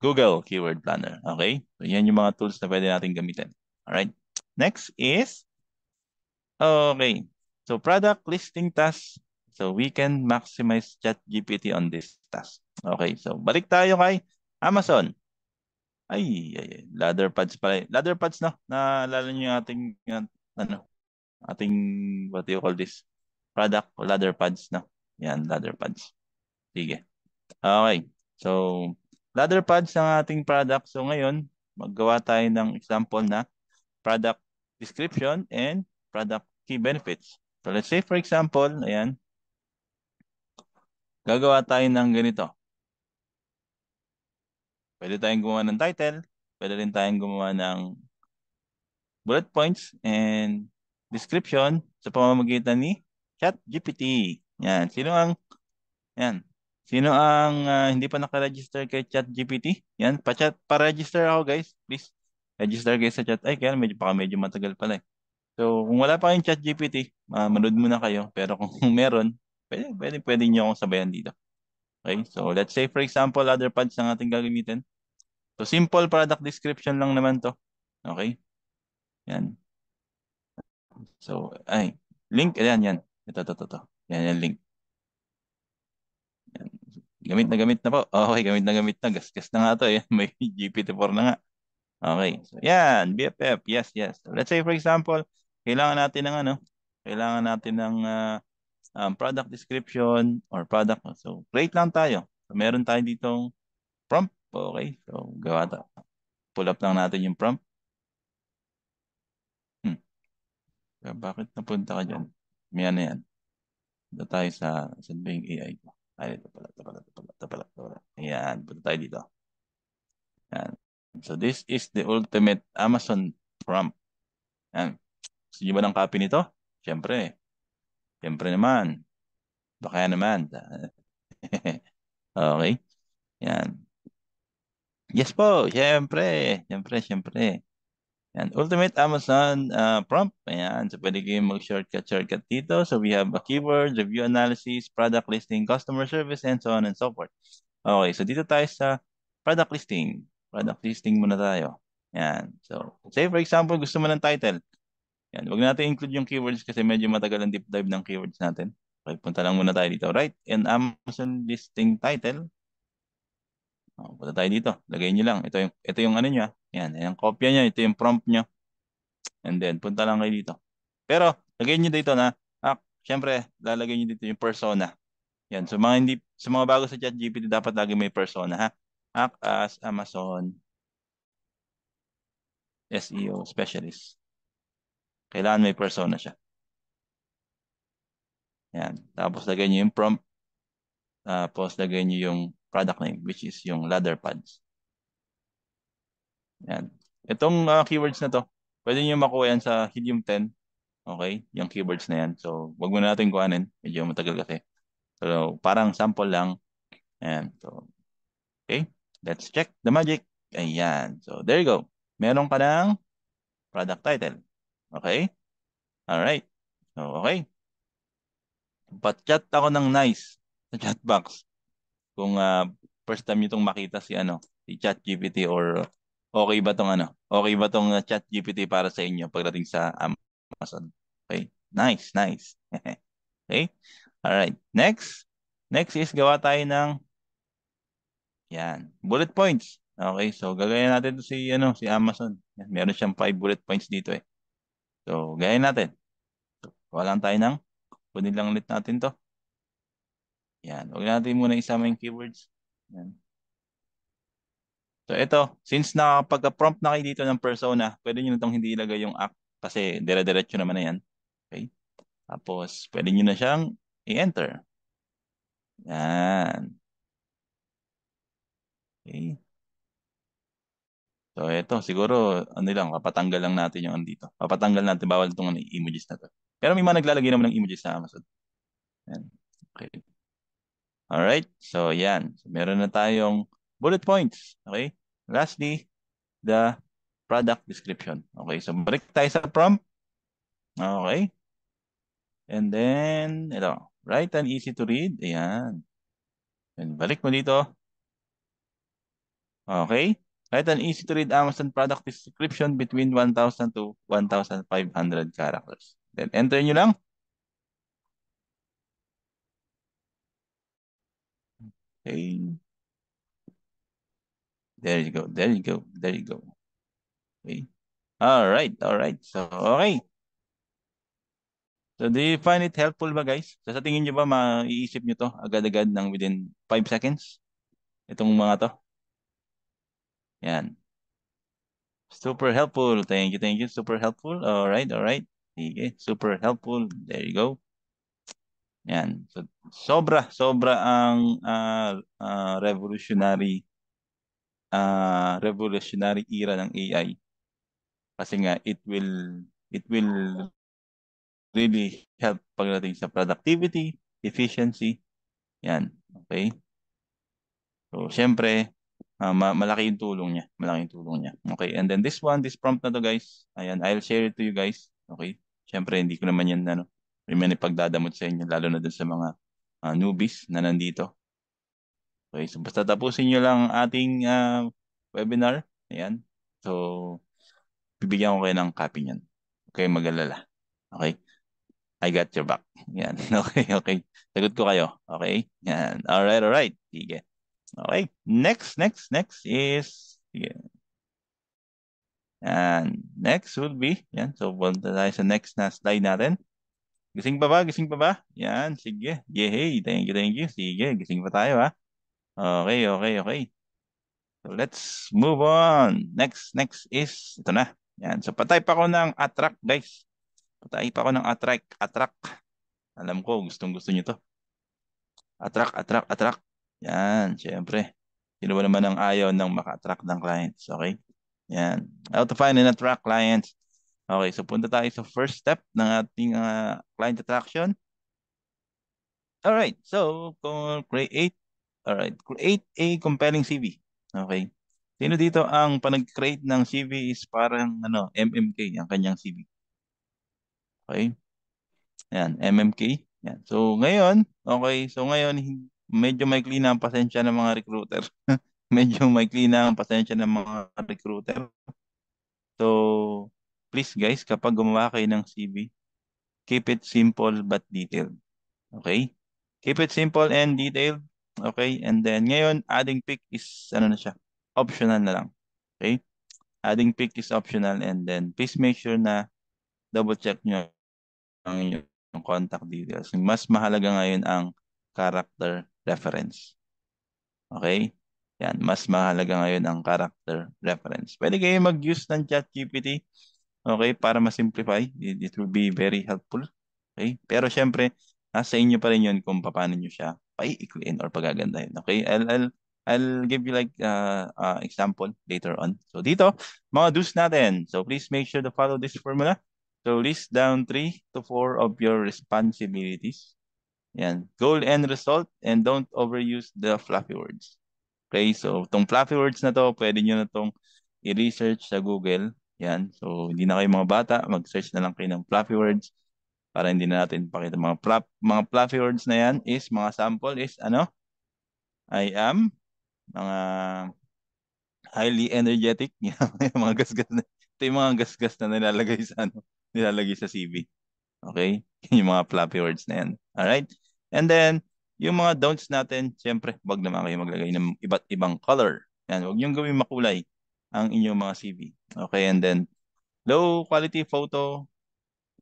[SPEAKER 1] Google Keyword Planner. Okay? So, yan yung mga tools na pwede natin gamitin. Alright? Next is, okay. So, product listing task. So, we can maximize ChatGPT on this task. Okay. So, balik tayo kay Amazon. Ay, ladder pads pala. Ladder pads, no? Naalala niyo yung ating, ano, ating, what do you call this? Product o ladder pads, no? Yan, ladder pads. Sige. Okay. So, ladder pads ang ating product. So, ngayon, maggawa tayo ng example na product description and product key benefits. So, let's say, for example, ayan, gagawa tayo ng ganito. Pwede tayong gumawa ng title. Pwede rin tayong gumawa ng bullet points and description sa pamamagitan ni ChatGPT. Yan. Yan. Sino ang hindi pa naka-register kay ChatGPT? Yan. Pa-register ako guys. Please. Register kayo sa chat. Ay, kaya medyo matagal pala eh. So, kung wala pa kayong ChatGPT, manood muna kayo. Pero kung meron, pwede nyo akong sabayan dito. Okay? So, let's say for example, other pads ang ating gagamitin. So, simple product description lang naman to. Okay? Yan. So, link, ayan, yan. Ito. Yan, link. Yan. Gamit na po. Okay, gamit na gamit na. Gas na nga to. Yan. May GPT-4 na nga. Okay. So, yan. BFF. Yes, yes. So, let's say, for example, kailangan natin ng product description or product. So, create lang tayo. So, meron tayo ditong prompt. Okay. So, gawa tayo. Pull up lang natin yung prompt. Bakit napunta ka dyan? May ano yan. Punta tayo sa yung AI ko. Ay, ito pala. Ayan, punta tayo dito. Ayan. So, this is the ultimate Amazon prompt. Ayan. Gusto nyo ba ng copy nito? Siyempre. Siyempre naman. Baka naman. Okay. Ayan. Yes po, siyempre. Siyempre. Yan, Ultimate Amazon prompt. Ayan, so pwede kayong mag-shortcut dito. So we have a keyword, review analysis, product listing, customer service, and so on and so forth. Okay, so dito tayo sa product listing. Product listing muna tayo. Yan. So, say for example, gusto mo ng title. Yan, wag natin include yung keywords kasi medyo matagal ang deep dive ng keywords natin. Okay, punta lang muna tayo dito. Right? And Amazon listing title. Punta tayo dito. Lagay nyo lang. Ito yung ano nyo. Yan, yung kopya nyo. Ito yung prompt nyo. And then, punta lang kayo dito. Pero, lagay nyo dito na, syempre, lalagay nyo dito yung persona. Yan. So, sa mga bago sa ChatGPT, dapat lagi may persona, ha? Act as Amazon SEO specialist. Kailangan may persona siya. Yan. Tapos, lagay nyo yung prompt. Tapos, lagay nyo yung product name, which is yung ladder pads. Yan. Itong keywords na to, pwede nyo makuha yan sa Helium 10. Okay? Yung keywords na yan. So, wag muna natin kuhanin. Medyo matagal kasi. So, parang sample lang. Ayan. So, okay. Let's check the magic. Ayan. So, there you go. Meron ka ng product title. Okay? Alright. So, okay. Pat-chat ako ng nice sa chat box. Kung first time nyo itong makita si ChatGPT or okay ba tong ChatGPT para sa inyo pagdating sa Amazon. Okay? Nice, nice. Okay? Alright. Next is gawa tayo ng yan, bullet points. Okay, so gagayan natin to si Amazon. Yan, meron siyang 5 bullet points dito eh. So, gayahin natin. Kuha lang tayo kunin lang ulit natin to. Yan, huwag natin muna isama yung keywords. Yan. So, ito, since nakapagka-prompt na kayo dito ng persona, pwede nyo na itong hindi ilagay yung app kasi dire-diretso naman na yan. Okay? Tapos, pwede nyo na siyang i-enter. Yan. Okay. So, ito, siguro, papatanggal lang natin yung andito. Papatanggal natin, bawal itong emojis na to. Pero may mga naglalagay naman ng emojis sa Amazon. Yan. Okay. Alright. So, yan. So, meron na tayong bullet points. Okay. Lastly, the product description. Okay. So, balik tayo sa prompt. Okay. And then, ito. Write and easy to read. Ayan. And balik mo dito. Okay. Write an easy to read Amazon product description between 1,000 to 1,500 characters. Then, enter nyo lang. Okay. There you go. There you go. There you go. Okay. All right. All right. So, okay. So, do you find it helpful ba, guys? So, sa tingin nyo ba, maiisip nyo to agad-agad ng within 5 seconds? Itong mga to? Yan. Super helpful. Thank you. Thank you. Super helpful. All right. All right. Sige. Super helpful. There you go. Yan. So, sobra ang revolutionary era ng AI. Kasi nga, it will really help pagdating sa productivity, efficiency. Yan. Okay? So, syempre, malaki yung tulong niya. Malaki yung tulong niya. Okay? And then this prompt na to guys, ayan, I'll share it to you guys. Okay? Syempre, hindi ko naman yan, may pagdadamot sa inyo, lalo na dun sa mga newbies na nandito. Okay? So, basta tapusin nyo lang ating webinar. Ayan. So, bibigyan ko kayo ng copy niyan. Okay, mag-alala. Okay? I got your back. Yan. Okay, okay. Sagot ko kayo. Okay? Yan. Alright, alright. Sige. Okay. Next is, sige. Yan. Next would be, yan. So, punta tayo sa next na slide natin. Gising pa ba? Gising pa ba? Yan. Sige. Yay. Thank you, thank you. Sige. Gising pa tayo, ha? Okay, okay, okay. So, let's move on. Next is, ito na. Yan. So, patype ako ng attract, guys. Patype ako ng attract. Alam ko, gustong-gusto nyo to. Attract. Yan, syempre. Sino ba naman ang ayaw ng maka-attract ng clients, okay? Yan. How to find and attract clients. Okay, so punta tayo sa first step ng ating client attraction. Alright, so create a compelling CV. Okay. Sino dito ang panag-create ng CV is parang MMK ang kanyang CV. Okay? Yan, MMK. Yan. So ngayon, okay, so ngayon medyo maikli na ang pasensya ng mga recruiter. Medyo maikli na ang pasensya ng mga recruiter. So please guys, kapag gumawa kayo ng CV, keep it simple but detailed. Okay? Keep it simple and detailed. Okay? And then ngayon, adding pic is ano na siya? Optional na lang. Okay? Adding pic is optional and then please make sure na double check nyo ang inyong contact details. Mas mahalaga ngayon ang character reference. Okay? Yan, mas mahalaga ngayon ang character reference. Pwede kayo mag-use ng ChatGPT, okay, para ma-simplify. It will be very helpful. Okay? Pero syempre, nasa inyo pa rin yun kung paano nyo siya paiikliin or pagagandahin. Okay? I'll give you like example later on. So dito, mga do's natin. So please make sure to follow this formula. So list down 3 to 4 of your responsibilities. Yan. Goal and result and don't overuse the fluffy words. Okay, so itong fluffy words na to, pwede nyo na tong i-research sa Google. Yan. So hindi na kayo mga bata, mag-search na lang kayo ng fluffy words para hindi na natin pakita mga fluffy words na yan is mga sample is I am mga highly energetic. Yung mga gasgas na ito yung mga gasgas na nilalagay sa CV. Okay? Yung mga fluffy words na yan. Alright? And then, yung mga don'ts natin, syempre, wag naman kayo maglagay ng iba't ibang color. Yan, wag niyong gawing makulay ang inyong mga CV. Okay? And then, low quality photo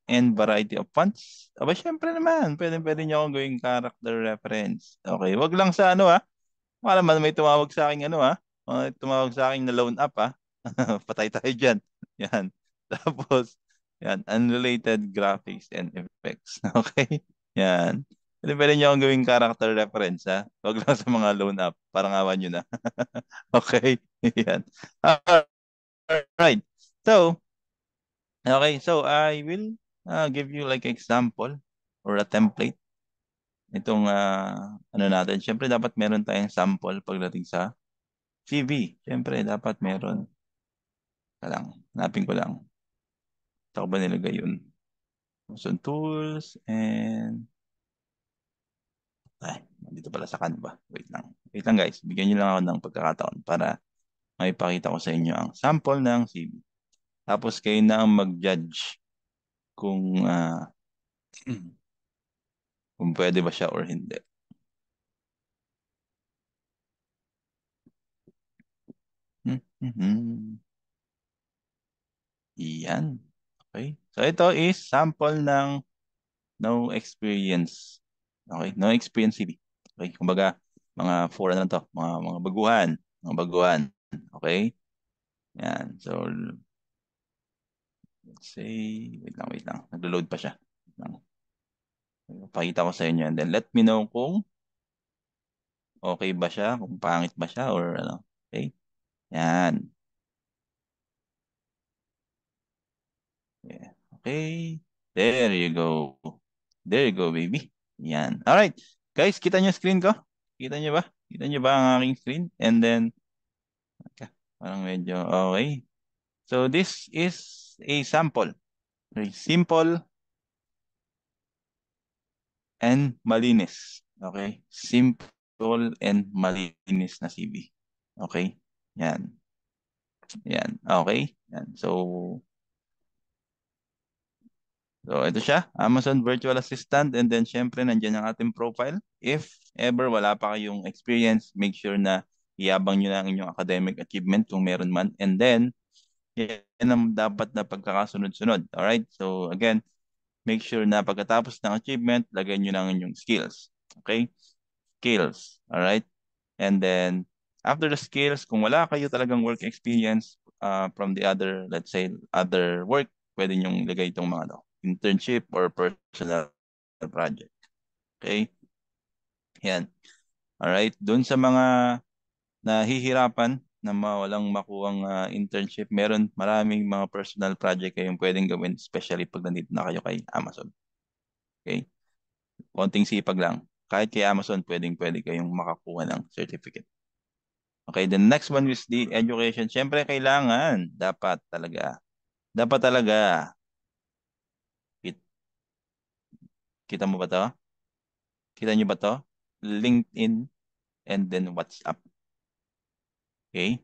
[SPEAKER 1] and variety of fonts. Aba, syempre naman, pwede niyo akong gawing character reference. Okay? Wag lang sa baka naman may tumawag sa akin may tumawag sa akin na loan up Patay tayo dyan. Yan. Tapos, yan, unrelated graphics and effects. Okay? Yan. Pwede niyo akong gawing character reference, ha? Huwag lang sa mga loan up. Parang awan nyo na. Okay? Yan. Alright. So, okay. So, I will give you like example or a template. Itong natin. Siyempre, dapat meron tayong sample pagdating sa CV. Siyempre, dapat meron. Lang. Hanapin ko lang. Saan ko ba nilagay yun? Motion tools and dito pala sa Canva. Wait lang. Wait lang guys. Bigyan niyo lang ako ng pagkakataon para maipakita ko sa inyo ang sample ng CV. Tapos kayo na ang mag-judge kung kung pwede ba siya or hindi. Mhm. Iyan. Okay. So ito is sample ng no experience. Okay, no experience CV. Okay, kumbaga mga four na lang to, mga baguhan, mga baguhan. Okay? Yan. So let's say, wait lang. Naglo-load pa siya. Wait lang. Pakita ko sa inyo and then let me know kung okay ba siya, kung pangit ba siya or ano. Okay? Yan. Yeah. Okay. There you go. There you go, baby. Yan. All right. Guys, kita niyo screen ko? Kita niyo ba? Kita niyo ba ang aking screen? And then, okay, parang medyo okay. So this is a sample. Very simple and malinis. Okay? Simple and malinis na CV. Okay? Yan. Yan. Okay? Yan. So ito siya, Amazon Virtual Assistant and then syempre nandiyan ang ating profile. If ever wala pa kayong experience, make sure na iabang nyo na ang inyong academic achievement kung meron man. And then, yan ang dapat na pagkakasunod-sunod. Alright? So again, make sure na pagkatapos ng achievement, lagay nyo na ang inyong skills. Okay? Skills. Alright? And then, after the skills, kung wala kayo talagang work experience from the other, let's say, other work, pwede nyong ilagay itong mga internship or personal project. Okay? Yan. Alright? Doon sa mga nahihirapan na walang makuhang internship, maraming mga personal project kayong pwedeng gawin, especially pag nandito na kayo kay Amazon. Okay? Konting sipag lang. Kahit kay Amazon, pwede kayong makakuha ng certificate. Okay, the next one is the education. Siyempre, kailangan. Dapat talaga. Kit- Kita mo ba to? Kita nyo ba to? LinkedIn and then WhatsApp. Okay?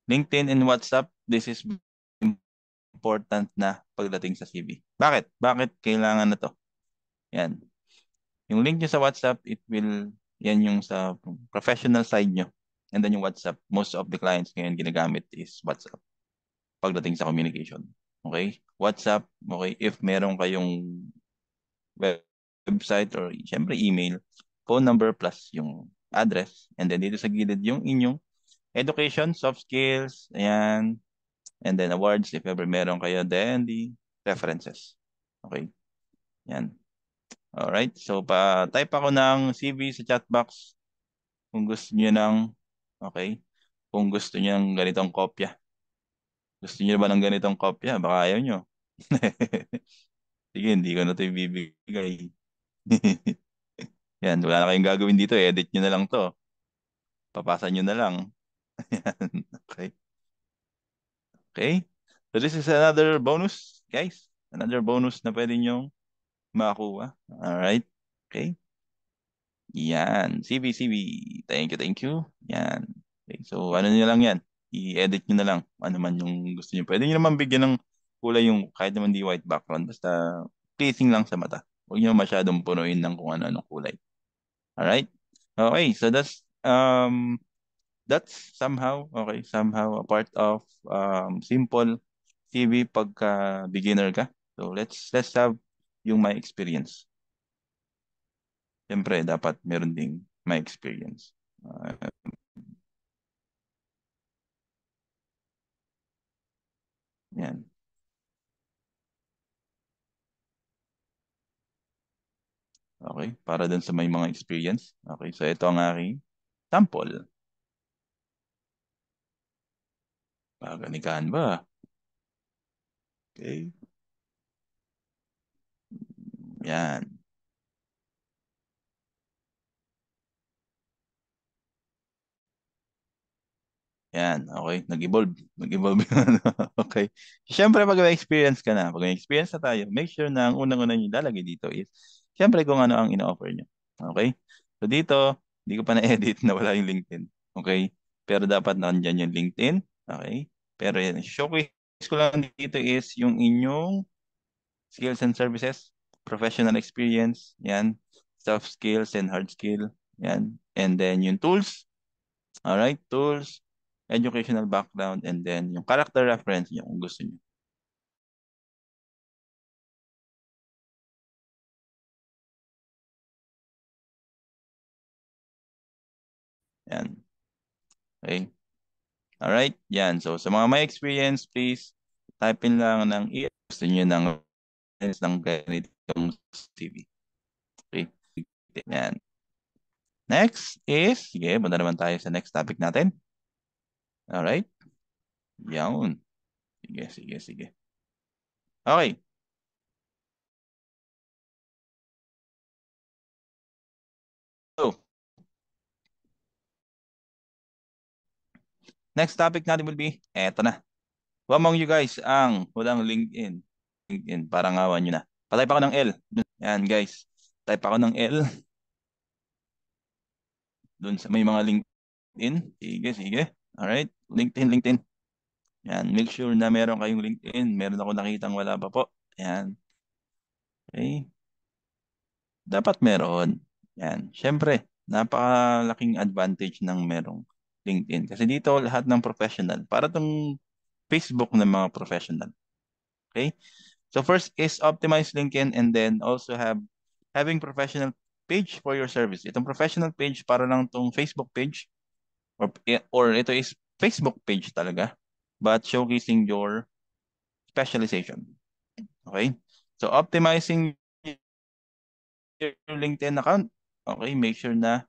[SPEAKER 1] LinkedIn and WhatsApp, this is important na pagdating sa CV. Bakit? Bakit kailangan na to? Yan. Yung link nyo sa WhatsApp, yan yung sa professional side nyo. And then yung WhatsApp, most of the clients ngayon ginagamit is WhatsApp pagdating sa communication. Okay? WhatsApp, okay, if meron kayong website or syempre email, phone number plus yung address, and then dito sa gilid yung inyong education, soft skills, ayan, and then awards if ever meron kayo, then the references. Okay? Yan. Alright, so pa-type ako ng CV sa chat box kung gusto niyo okay, kung gusto niyo ng ganitong kopya. Gusto niyo ba ng ganitong kopya? Baka ayaw niyo. Sige, hindi ko na ito ibibigay. Yan, wala na kayong gagawin dito. Edit nyo na lang to. Papasa nyo na lang. Yan, okay. Okay. So this is another bonus, guys. Another bonus na pwede nyo makakuha. Alright. Okay. Yan. CV, CV. Thank you, thank you. Yan. Okay. So ano nyo lang yan. I-edit nyo na lang. Ano man yung gusto nyo. Pwede nyo naman bigyan ng kulay yung kahit naman di white background. Basta pleasing lang sa mata. Huwag nyo masyadong punuin ng kung ano-ano kulay. Alright? Okay, so that's somehow a part of simple CV pagka beginner ka. So let's have yung my experience. Siyempre, dapat meron ding my experience. Uh, Yan. Okay, para dun sa may mga experience. Okay, so ito ang aking sample. Paganikahan ba? Okay. Yan. Yan, okay. Nag-evolve. Nag-evolve yung ano. Okay. Siyempre, pag may experience ka na, pag may experience na tayo, make sure na ang unang-una nyo ilalagay dito is, siyempre kung ano ang ina-offer nyo. Okay? So dito, hindi ko pa na-edit na wala yung LinkedIn. Okay? Pero dapat nandyan yung LinkedIn. Okay? Pero yan, showcase ko lang dito is yung inyong skills and services, professional experience, yan, soft skills and hard skill, yan. And then yung tools, alright, tools, educational background, and then yung character reference nyo kung gusto nyo. Yan. Okay. Alright, yan. So, sa mga may experience, please, type in lang ng gusto nyo ng ganitong CV. Okay. Yan. Next is, sige, punta naman tayo sa next topic natin. Alright. Yan. Sige, sige, sige. Okay. So, next topic natin will be, eto na. Who among you guys ang walang LinkedIn? LinkedIn, parang awan nyo na. Patype ako ng L. Yan guys. Type ako ng L dun sa may mga LinkedIn. Sige, sige. Alright. LinkedIn, LinkedIn. Yan. Make sure na meron kayong LinkedIn. Meron ako nakitang wala pa po. Yan. Okay. Dapat meron. Yan. Siyempre, napakalaking advantage ng merong LinkedIn. Kasi dito, lahat ng professional. Para tong Facebook ng mga professional. Okay? So first is optimize LinkedIn and then also having professional page for your service. Itong professional page para lang tong Facebook page or ito is Facebook page talaga but showcasing your specialization. Okay? So optimizing your LinkedIn account. Okay, make sure na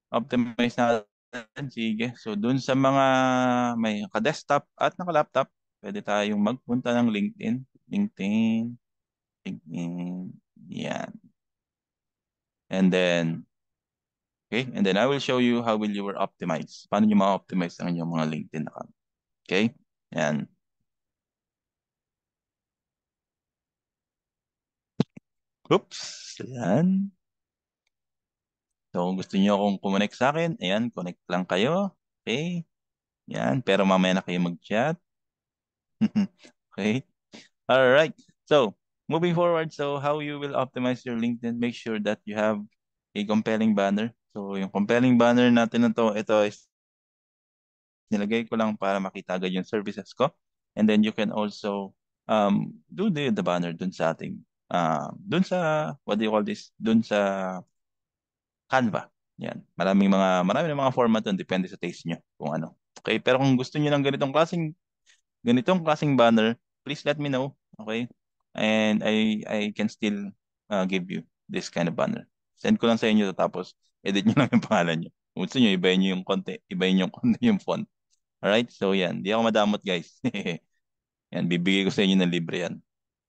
[SPEAKER 1] optimize natin. Sige. So dun sa mga may naka-desktop at naka-laptop, pwede tayong magpunta ng LinkedIn. LinkedIn. LinkedIn. Yan. And then, Okay? And then I will show you how will you optimize. Paano nyo ma-optimize ang inyong mga LinkedIn account. Okay? Yan. Oops. Yan. So, kung gusto niyo akong kumonect sa akin, ayan, connect lang kayo. Okay? Yan. Pero mamaya na kayo mag-chat. Okay? All right. So, moving forward, so how you will optimize your LinkedIn, make sure that you have a compelling banner. So, yung compelling banner natin na to, ito is nilagay ko lang para makita agad yung services ko. And then you can also do the banner dun sa ating, dun sa, what do you call this? Dun sa Canva. Yan. Maraming mga format dun, depende sa taste nyo kung ano. Okay, pero kung gusto niyo ng ganitong klaseng banner, please let me know. Okay? And I can still give you this kind of banner. Send ko lang sa inyo tapos edit nyo lang yung pangalan nyo. Kung gusto nyo, ibayin nyo yung konti, ibayin yung konti yung font. Alright? So yan, di ako madamot guys. Yan, bibigay ko sa inyo ng libre yan.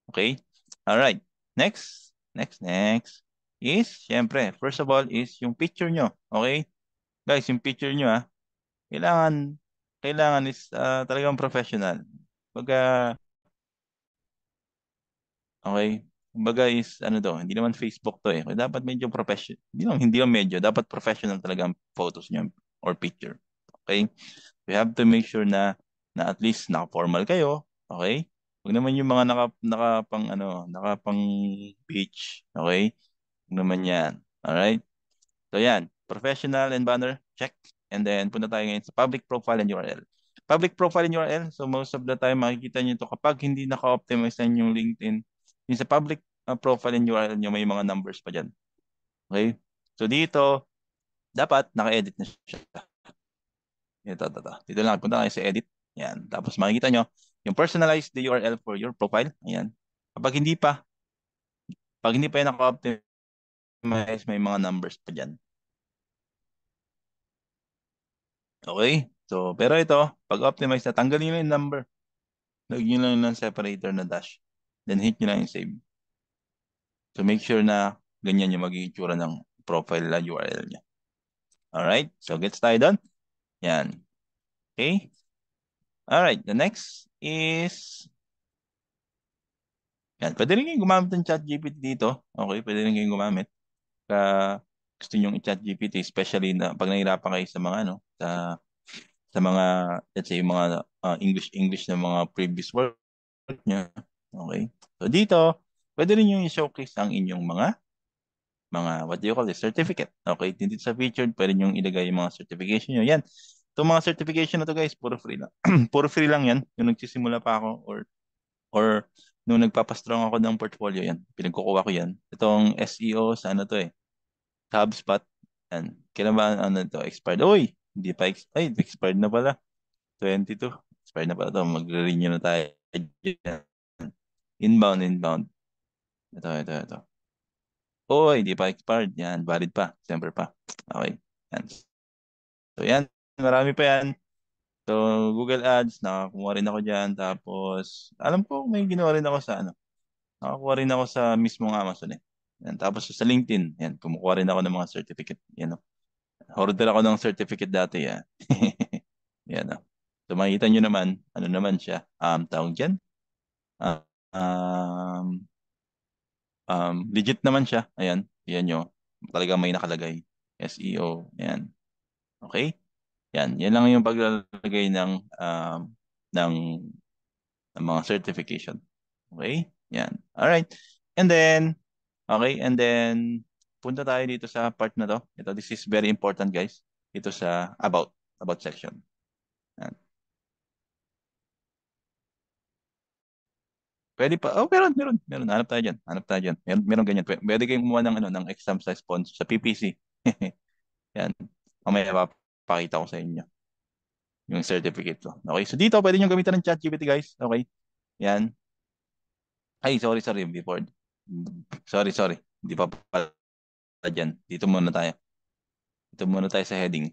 [SPEAKER 1] Okay? Alright. Next is, syempre, first of all is yung picture nyo. Okay? Guys, yung picture nyo kailangan, kailangan is talagang professional. Baga, okay? Kumbaga is, ano to, hindi naman Facebook to eh. Kaya dapat medyo professional. Hindi lang medyo, dapat professional talaga ang photos nyo or picture. Okay? We have to make sure na at least naka-formal kayo, okay? Huwag naman yung mga nakapang beach, okay? Huwag naman yan. Alright? So yan, professional and banner, check. And then punta tayo ngayon sa public profile and URL. Public profile and URL, so most of the time makikita nyo ito kapag hindi naka-optimize na yung LinkedIn, yung sa public profile and URL nyo, may mga numbers pa dyan. Okay? So dito, dapat naka-edit na siya. Ito. Dito lang, punta kayo sa edit. Yan. Tapos makikita nyo, yung personalize the URL for your profile. Ayan. Kapag hindi pa, pag hindi pa yan naka-optimize, may mga numbers pa dyan. Okay? So, pero ito, pag optimize na, tanggalin nyo yung number. Lagyan nyo lang ng separator na dash. Then hit nyo lang yung save. So, make sure na ganyan yung magiging itsura ng profile na URL niya. Alright? So, gets tayo doon? Yan. Okay? Alright. The next is, yan. Pwede rin kayong gumamit ng ChatGPT dito. Okay? Pwede rin kayong gumamit. Ka gusto nyo i-ChatGPT, especially na pag nahirapan kayo sa mga, sa mga, let's say, mga English na mga previous work nyo. Okay? So dito, pwede rin yung i-showcase ang inyong what do you call this? Certificate. Okay? Dito sa featured, pwede nyo ilagay yung mga certification nyo. Yan. Itong mga certification na to guys, puro free lang. Puro free lang yan. Yung nagsisimula pa ako or nung nagpapastrong ako ng portfolio yan. Pinagkukuha ko yan. Itong SEO sa ano to sa HubSpot. Yan. Kailan ba expired? Uy! Hindi pa expired na pala. 22. Expired na pala to. Magre-renew na tayo. Yan. Inbound. Ito. Uy, hindi pa expired. Yan, valid pa. December pa. Okay. Yan. So yan, marami pa yan. So Google Ads, nakakuha rin ako dyan. Tapos, alam ko may ginawa rin ako sa nakakuha rin ako sa mismong Amazon eh. Yan. Tapos sa LinkedIn, yan, kumukuha rin ako ng mga certificate. Yan, Order ako ng certificate dati yan. Yan. So makikita nyo naman, ano naman siya, tawag dyan. Ah, um, legit naman siya. Ayan, yan nyo. Talaga may nakalagay. SEO. Ayan. Okay? Yan lang yung paglalagay ng, ng mga certification. Okay? Yan. Alright. And then, okay, and then, punta tayo dito sa part na to. This is very important guys. Ito sa about section. Yan. Pwede pa. Oh, meron. Hanap tayo diyan. Meron ganyan. Pwede kayong kumuha ng ng exam sa sponsor sa PPC. Yan. Mamaya papakita ko sa inyo yung certificate ko. Okay, so dito pwede niyo gamitan ng ChatGPT guys. Okay? Yan. Ay, sorry, before. Sorry. Hindi pa pala dyan. Dito muna tayo sa heading.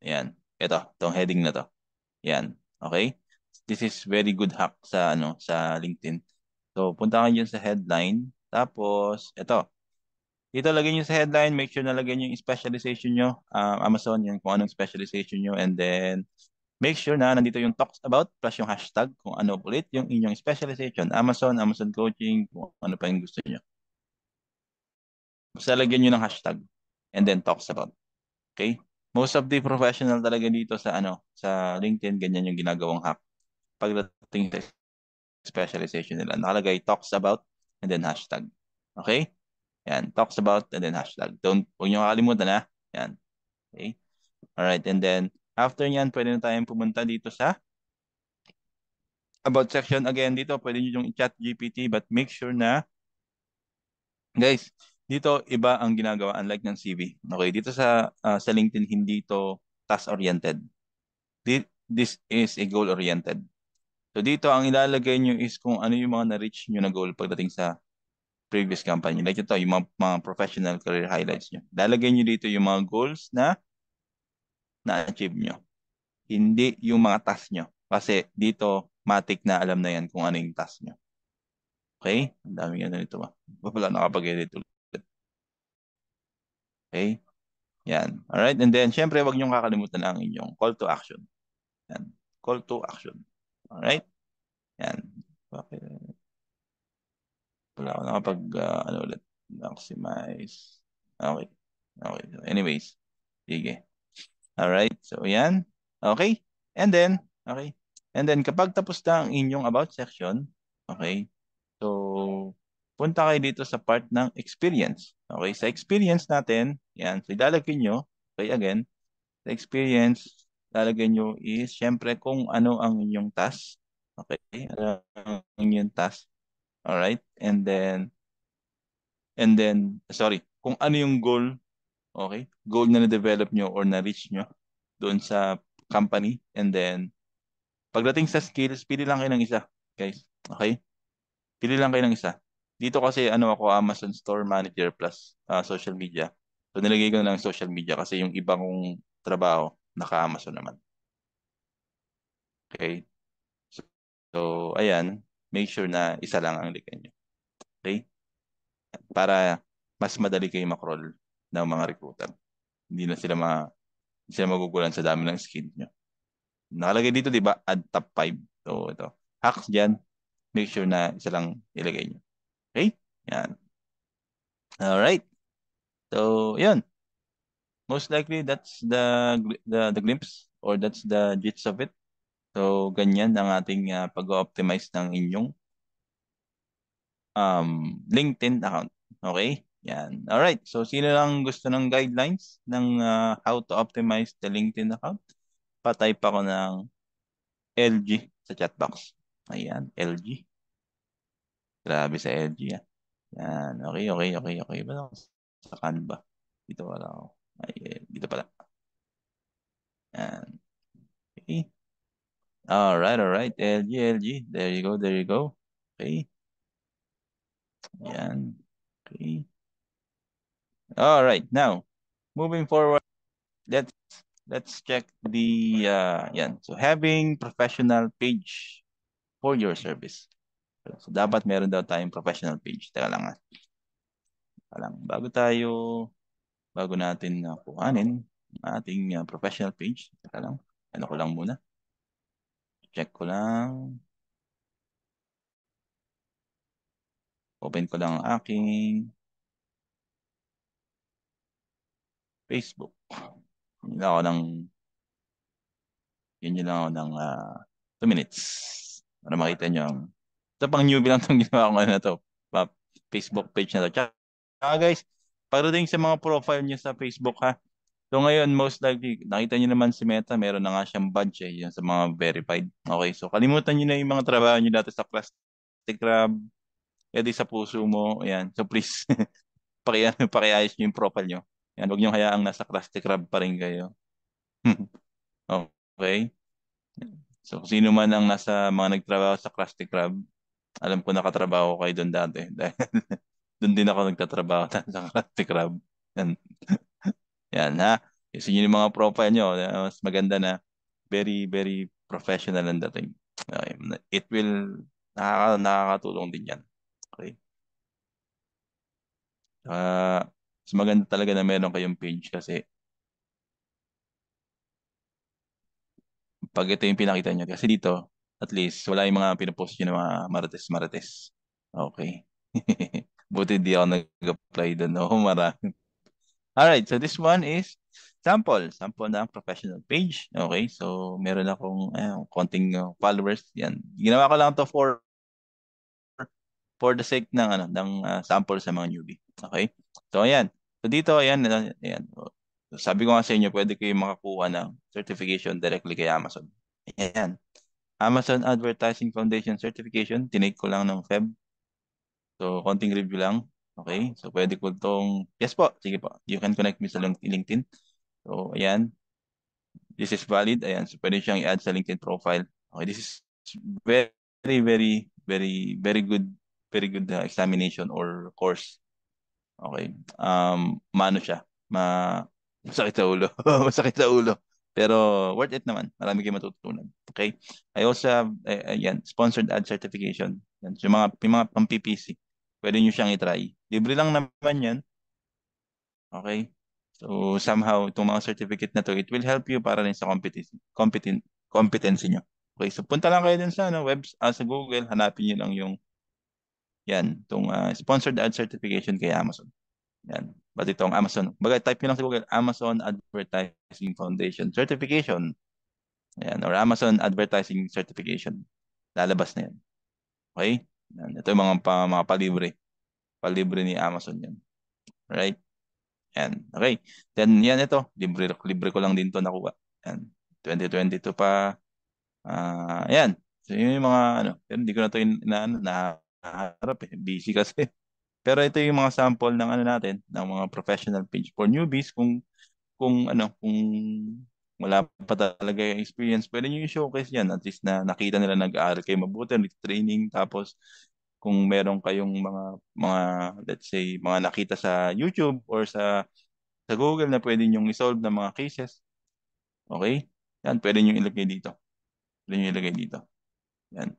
[SPEAKER 1] Yan. Itong heading na to. Yan. Okay? This is very good hack sa LinkedIn. So, punta kayo dyan sa headline. Tapos, ito. Dito lagay nyo sa headline, make sure na lagay nyo yung specialization nyo. Amazon, yan kung anong specialization nyo. And then, make sure na nandito yung talks about plus yung hashtag kung ano ulit yung inyong specialization. Amazon, Amazon Coaching, kung ano pa yung gusto nyo. Basta lagyan nyo ng hashtag and then talks about. Okay? Most of the professional talaga dito sa sa LinkedIn, ganyan yung ginagawang hack. Pagdating sa specialization nila, nakalagay talks about and then hashtag. Okay? Yan, talks about and then hashtag. Huwag nyo kakalimutan na. Yan. Okay? Alright, and then after nyan, pwede na tayong pumunta dito sa about section. Again, dito pwede nyo yung i-chat GPT but make sure na, guys, dito iba ang ginagawa unlike ng CV. Okay, dito sa LinkedIn hindi to task-oriented. This is a goal-oriented. So dito ang ilalagay nyo is kung ano yung mga na-reach nyo na goal pagdating sa previous company. Like ito, yung mga professional career highlights nyo. Lalagay nyo dito yung mga goals na na-achieve nyo. Hindi yung mga task nyo. Kasi dito, matik na alam na yan kung ano yung task nyo. Okay? Ang daming ano nito ba? Wala nakapag-edit ulit. Okay? Yan. Alright? And then, syempre, wag niyong kakalimutan ang inyong call to action. Yan. Call to action. Alright? Yan. Okay. Wala ako nakapag, ano ulit. Maximize. Okay. Okay. So, anyways. Sige. Alright. So, yan. Okay. And then, okay. And then, kapag tapos na ang inyong about section, okay, so, punta kayo dito sa part ng experience. Okay, sa experience natin, yan, so ilalagay nyo, okay, again, sa experience, lalagay nyo is, syempre, kung ano ang inyong task. Okay, ano ang inyong task. Alright, sorry, kung ano yung goal, okay, goal na na-develop nyo or na-reach nyo doon sa company. And then, pagdating sa skills, pili lang kayo ng isa, guys. Okay? Pili lang kayo ng isa. Dito kasi ako Amazon Store Manager plus social media. So nilagay ko na lang social media kasi yung iba kong trabaho naka-Amazon naman. Okay? So, so ayan, make sure na isa lang ang ligay nyo. Okay? Para mas madali kayo makroll ng mga recruiter. Hindi na sila hindi sila magugulan sa dami ng skill nyo. Nakalagay dito, di ba? Add top 5. So ito. Hacks dyan. Make sure na isa lang ilagay nyo. Okay? Yan. Alright. So, yun. Most likely that's the glimpse or that's the gist of it. So ganyan ang ating pag-optimize ng inyong LinkedIn account. Okay? Yan. All right. So sino lang gusto ng guidelines ng how to optimize the LinkedIn account? Pa-type ako ng LG sa chat box. Ayan, LG. Grabe sa LG ah. Yan. Okay, okay, okay, okay. Ba sa Canva? Dito wala ako. Ay, dito pala. Yan. Okay. All right. LG, LG. There you go, there you go. Okay. Yan. Okay. All right. Now, moving forward, let's let's check the yan. So having professional page for your service. So dapat meron daw tayong professional page. Teka lang ah. Teka lang. Bago natin kuhanin ang ating professional page. Teka lang. Ano ko lang muna. Check ko lang. Open ko lang ang aking Facebook. Yun lang ako ng Yun lang ako ng 2 minutes. Para makita nyo ang... Ito pang newbie lang itong ginawa ko ngayon na to. Pa- Facebook page na to. Tsaka guys, pagdating sa mga profile nyo sa Facebook ha. So ngayon, most likely, nakita nyo naman si Meta, meron na nga siyang badge yun sa mga verified. Okay, so kalimutan nyo na yung mga trabaho nyo dati sa Plastic Crab, edi sa puso mo. Ayan, so please, pakiayos nyo yung profile nyo. Yan, huwag nyo hayaang nasa Plastic Crab pa rin kayo. Okay? So, kung sino man ang nasa mga nagtrabaho sa Krusty Krab, alam ko nakatrabaho kayo doon dati. Dahil doon din ako nagtatrabaho sa Krusty Krab. Yan, yan ha. Kasi yun yung mga profile nyo. Mas maganda na very, very professional ang dating. Okay. It will, nakakatulong din yan. Okay. Mas maganda talaga na meron kayong page kasi pag ito yung pinakita nyo, kasi dito, at least, wala yung mga pinupost nyo na mga marites-marites. Okay. Buti di ako nag-apply doon. Oo, marami. Alright, so this one is sample. Sample ng professional page. Okay, so meron akong konting followers. Yan. Ginawa ko lang to for the sake ng sample sa mga newbie. Okay? So ayan. So dito ayan, ayan. So, sabi ko nga sa inyo, pwede kayo makakuha ng certification directly kay Amazon. Ayan. Amazon Advertising Foundation certification, tinake ko lang ng Feb. So konting review lang. Okay? So pwede ko tong yes po. Sige po. You can connect me sa LinkedIn. So ayan, this is valid. Ayan, so pwede siyang i-add sa LinkedIn profile. Okay, this is very, very good examination or course. Okay. Mano siya. Masakit sa ulo. Masakit sa ulo. Pero worth it naman. Marami kayong matututunan. Okay. I also have, ayan, sponsored ad certification. Yan. So, yung mga pang-PPC, pwede nyo siyang i-try. Libre lang naman yan. Okay? So somehow itong mga certificate na to, it will help you para rin sa competency nyo. Okay, so punta lang kayo dun sa sa Google, hanapin niyo lang yung yan, itong sponsored ad certification kay Amazon. Yan. But itong Amazon, bagay type niyo lang sa Google, Amazon Advertising Foundation Certification. Yan, or Amazon Advertising Certification. Lalabas na yan. Okay? Yan. Ito yung mga palibre. Palibre ni Amazon yan. Right? Yan. Okay. Then yan ito. Libre, libre ko lang din to nakuha. Yan. 2022 pa. Yan. So yun yung mga pero hindi ko na to naharap eh. Busy kasi. Pero ito yung mga sample ng natin, ng mga professional page for newbies kung wala pa talaga yung experience, pwede nyo i-showcase yan. At least na nakita nila nag-aaral kayo mabuti, training, tapos kung meron kayong mga let's say mga nakita sa YouTube or sa Google na pwede nyo i-solve ng mga cases. Okay? Yan, pwede nyo ilagay dito. Pwede nyo ilagay dito. Yan.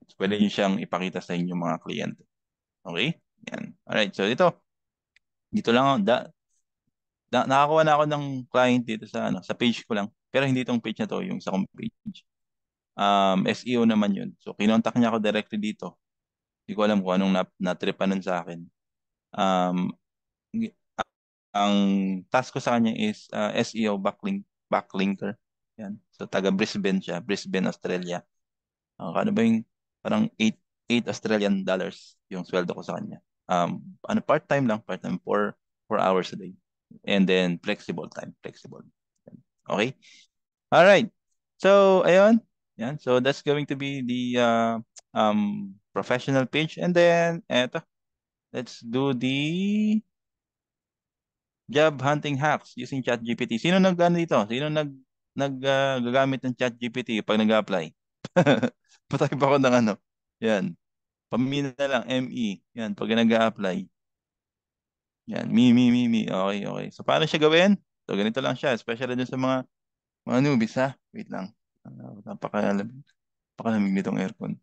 [SPEAKER 1] So, pwede nyo siyang ipakita sa inyong mga kliyente. Okay? Yan. Alright, so dito lang ako. Nakakuha na ako ng client dito sa page ko lang. Pero hindi itong page na to, yung sa kong page. SEO naman yun. So, kinontak niya ako directly dito. Hindi ko alam kung anong natripanan sa akin. Um, ang task ko sa kanya is SEO backlinker. Yan. So, taga Brisbane siya. Brisbane, Australia. Ano ba yung parang 8 Australian dollars yung sweldo ko sa kanya. Part-time lang, part-time, 4 hours a day. And then flexible time, flexible. Okay? All right. So, ayun. Yan. So, that's going to be the professional page. And then, eto, let's do the job hunting hacks using ChatGPT. Sino dito? Sino gagamit ng ChatGPT pag nag-apply? Patay pa ako ng Yan. Pamina na lang, ME. Yan, pag nag-a-apply. Yan, me. Okay, okay. So, paano siya gawin? So, ganito lang siya. Especially dun sa mga newbies, ha? Wait lang. Napakalamig nitong aircon.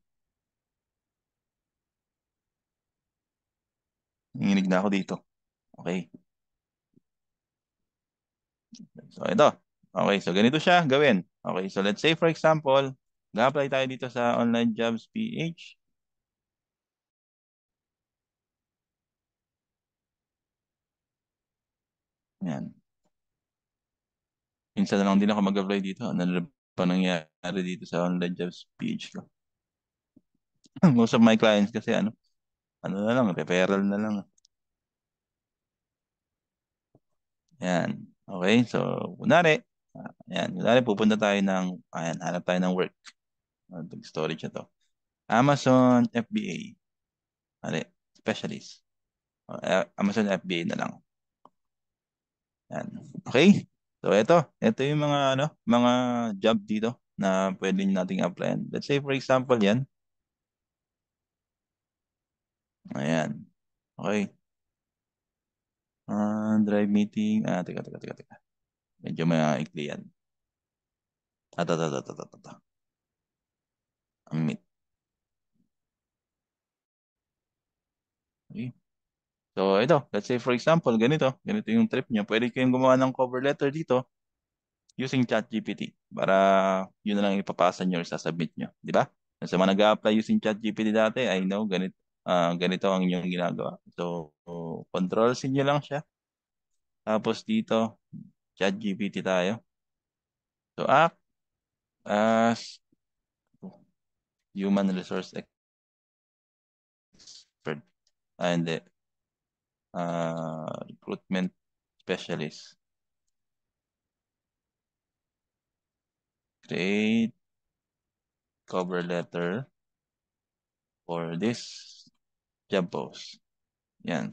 [SPEAKER 1] Nanginig na ako dito. Okay. So, ito. Okay, so ganito siya gawin. Okay, so let's say for example, ga-apply tayo dito sa Online Jobs PH. Yan. Minsan na lang din ako mag-apply dito. Ano na pa nangyari dito sa Online Jobs PH ko? Most of my clients kasi ano na lang, referral na lang. Yan. Okay, so kunwari pupunta tayo hanap tayo ng work. Storage na to. Amazon FBA. Kunwari, specialist. Amazon FBA na lang. Yan. Okay? So ito yung mga job dito na pwede nating applyan. Let's say for example yan. Ayan. Okay. Drive meeting. Teka. Medyo maikli yan. Ta. Meet. Okay. So ito, let's say for example, ganito yung trip niyo. Pwede kayong gumawa ng cover letter dito using ChatGPT para yun na lang ipapasa niyo or sasubmit niyo, di ba? Sa mga nag-a-apply using ChatGPT dati, I know ganito ang inyong ginagawa. So, control C niyo lang siya. Tapos dito, ChatGPT tayo. So, act as human resource expert and recruitment specialist. Create cover letter for this job post. Yan.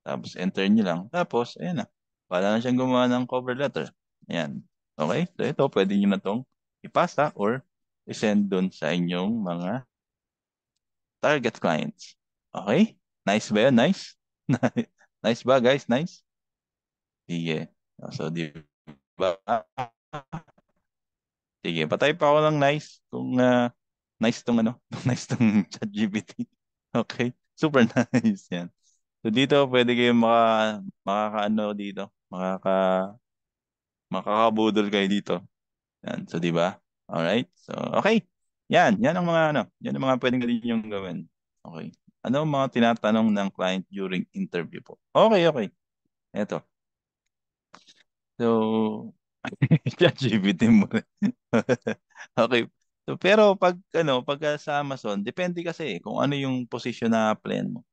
[SPEAKER 1] Tapos enter nyo lang. Tapos, ayan na. Wala na siyang gumawa ng cover letter. Ayan. Okay? So ito, pwede nyo na tong ipasa or isend dun sa inyong mga target clients. Okay? Nice ba yun? Nice? Nice ba guys? Nice? Sige. So, di ba? Sige, patay pa ako ng nice kung nice tong nice tong ChatGPT. Okay? Super nice yan. So dito pwede kayong makakaano dito, makakabudol kayo dito. Yan. So di ba? All right. So okay. Yan ang yan ang mga pwedeng gawin yung gawin. Okay. Ano ang mga tinatanong ng client during interview po? Okay, okay. Eto. So ChatGPT mo. Okay. So pero pag sa Amazon, depende kasi kung ano yung position na applyan mo.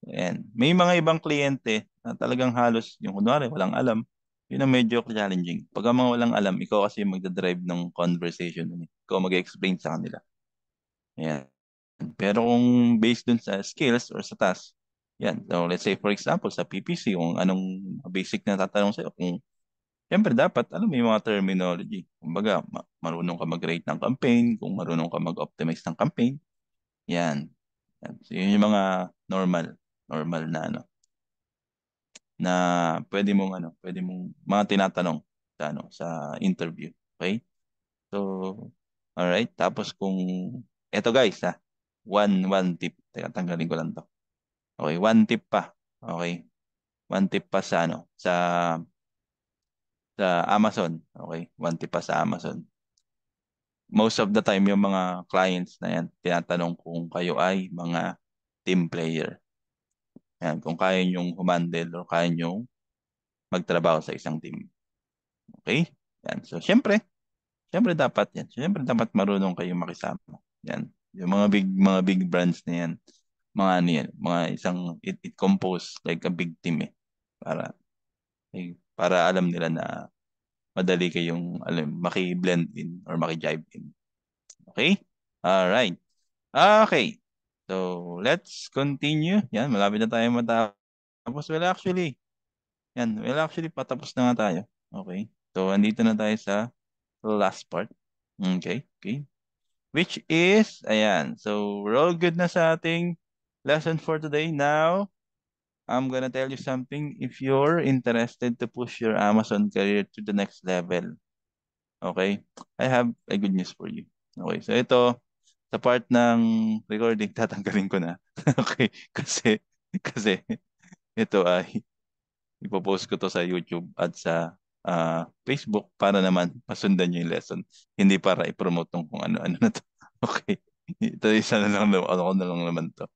[SPEAKER 1] Ayan. May mga ibang kliyente na talagang halos yung kunwari walang alam. Yun ang medyo challenging. Pag ang mga walang alam, ikaw kasi yung magdadrive ng conversation. Ikaw mag-explain sa kanila. Ayan. Pero kung based dun sa skills or sa task, yan. So let's say for example sa PPC, kung anong basic na tatanong sa'yo, kung siyempre dapat alam mo yung mga terminology. Kumbaga, marunong ka mag-rate ng campaign, kung marunong ka mag-optimize ng campaign, yan. Yan. So yun yung mga normal na na pwede mong mga tinatanong sa sa interview. Okay? So, all right. Tapos kung eto guys, one tip. Teka, tanggalin ko lang 'to. Okay, one tip pa. Okay. One tip pa sa Amazon. Okay, one tip pa sa Amazon. Most of the time yung mga clients na yan, tinatanong kung kayo ay mga team player. Yan, kung kaya nyong humandle o kaya nyong magtrabaho sa isang team. Okay? Yan. So, syempre dapat yan. Syempre dapat marunong kayong makisama. Yan. Yung mga big brands na yan. Mga ano yan, mga isang it compose like a big team para para alam nila na madali kayong maki-blend in or maki-jive in. Okay? All right. Okay. So, let's continue. Yan, malapit na tayo matapos. Well, actually, patapos na nga tayo. Okay. So, andito na tayo sa last part. Okay. Okay. Which is, ayan. So, we're all good na sa ating lesson for today. Now, I'm gonna tell you something. If you're interested to push your Amazon career to the next level, okay, I have a good news for you. Okay, so ito, sa part ng recording, tatanggalin ko na. Okay, kasi ito ay ipopost ko to sa YouTube at sa Facebook para naman masundan nyo yung lesson. Hindi para i-promote tong kung ano-ano na to. Okay. Ito isa na lang, ano ko na lang naman to.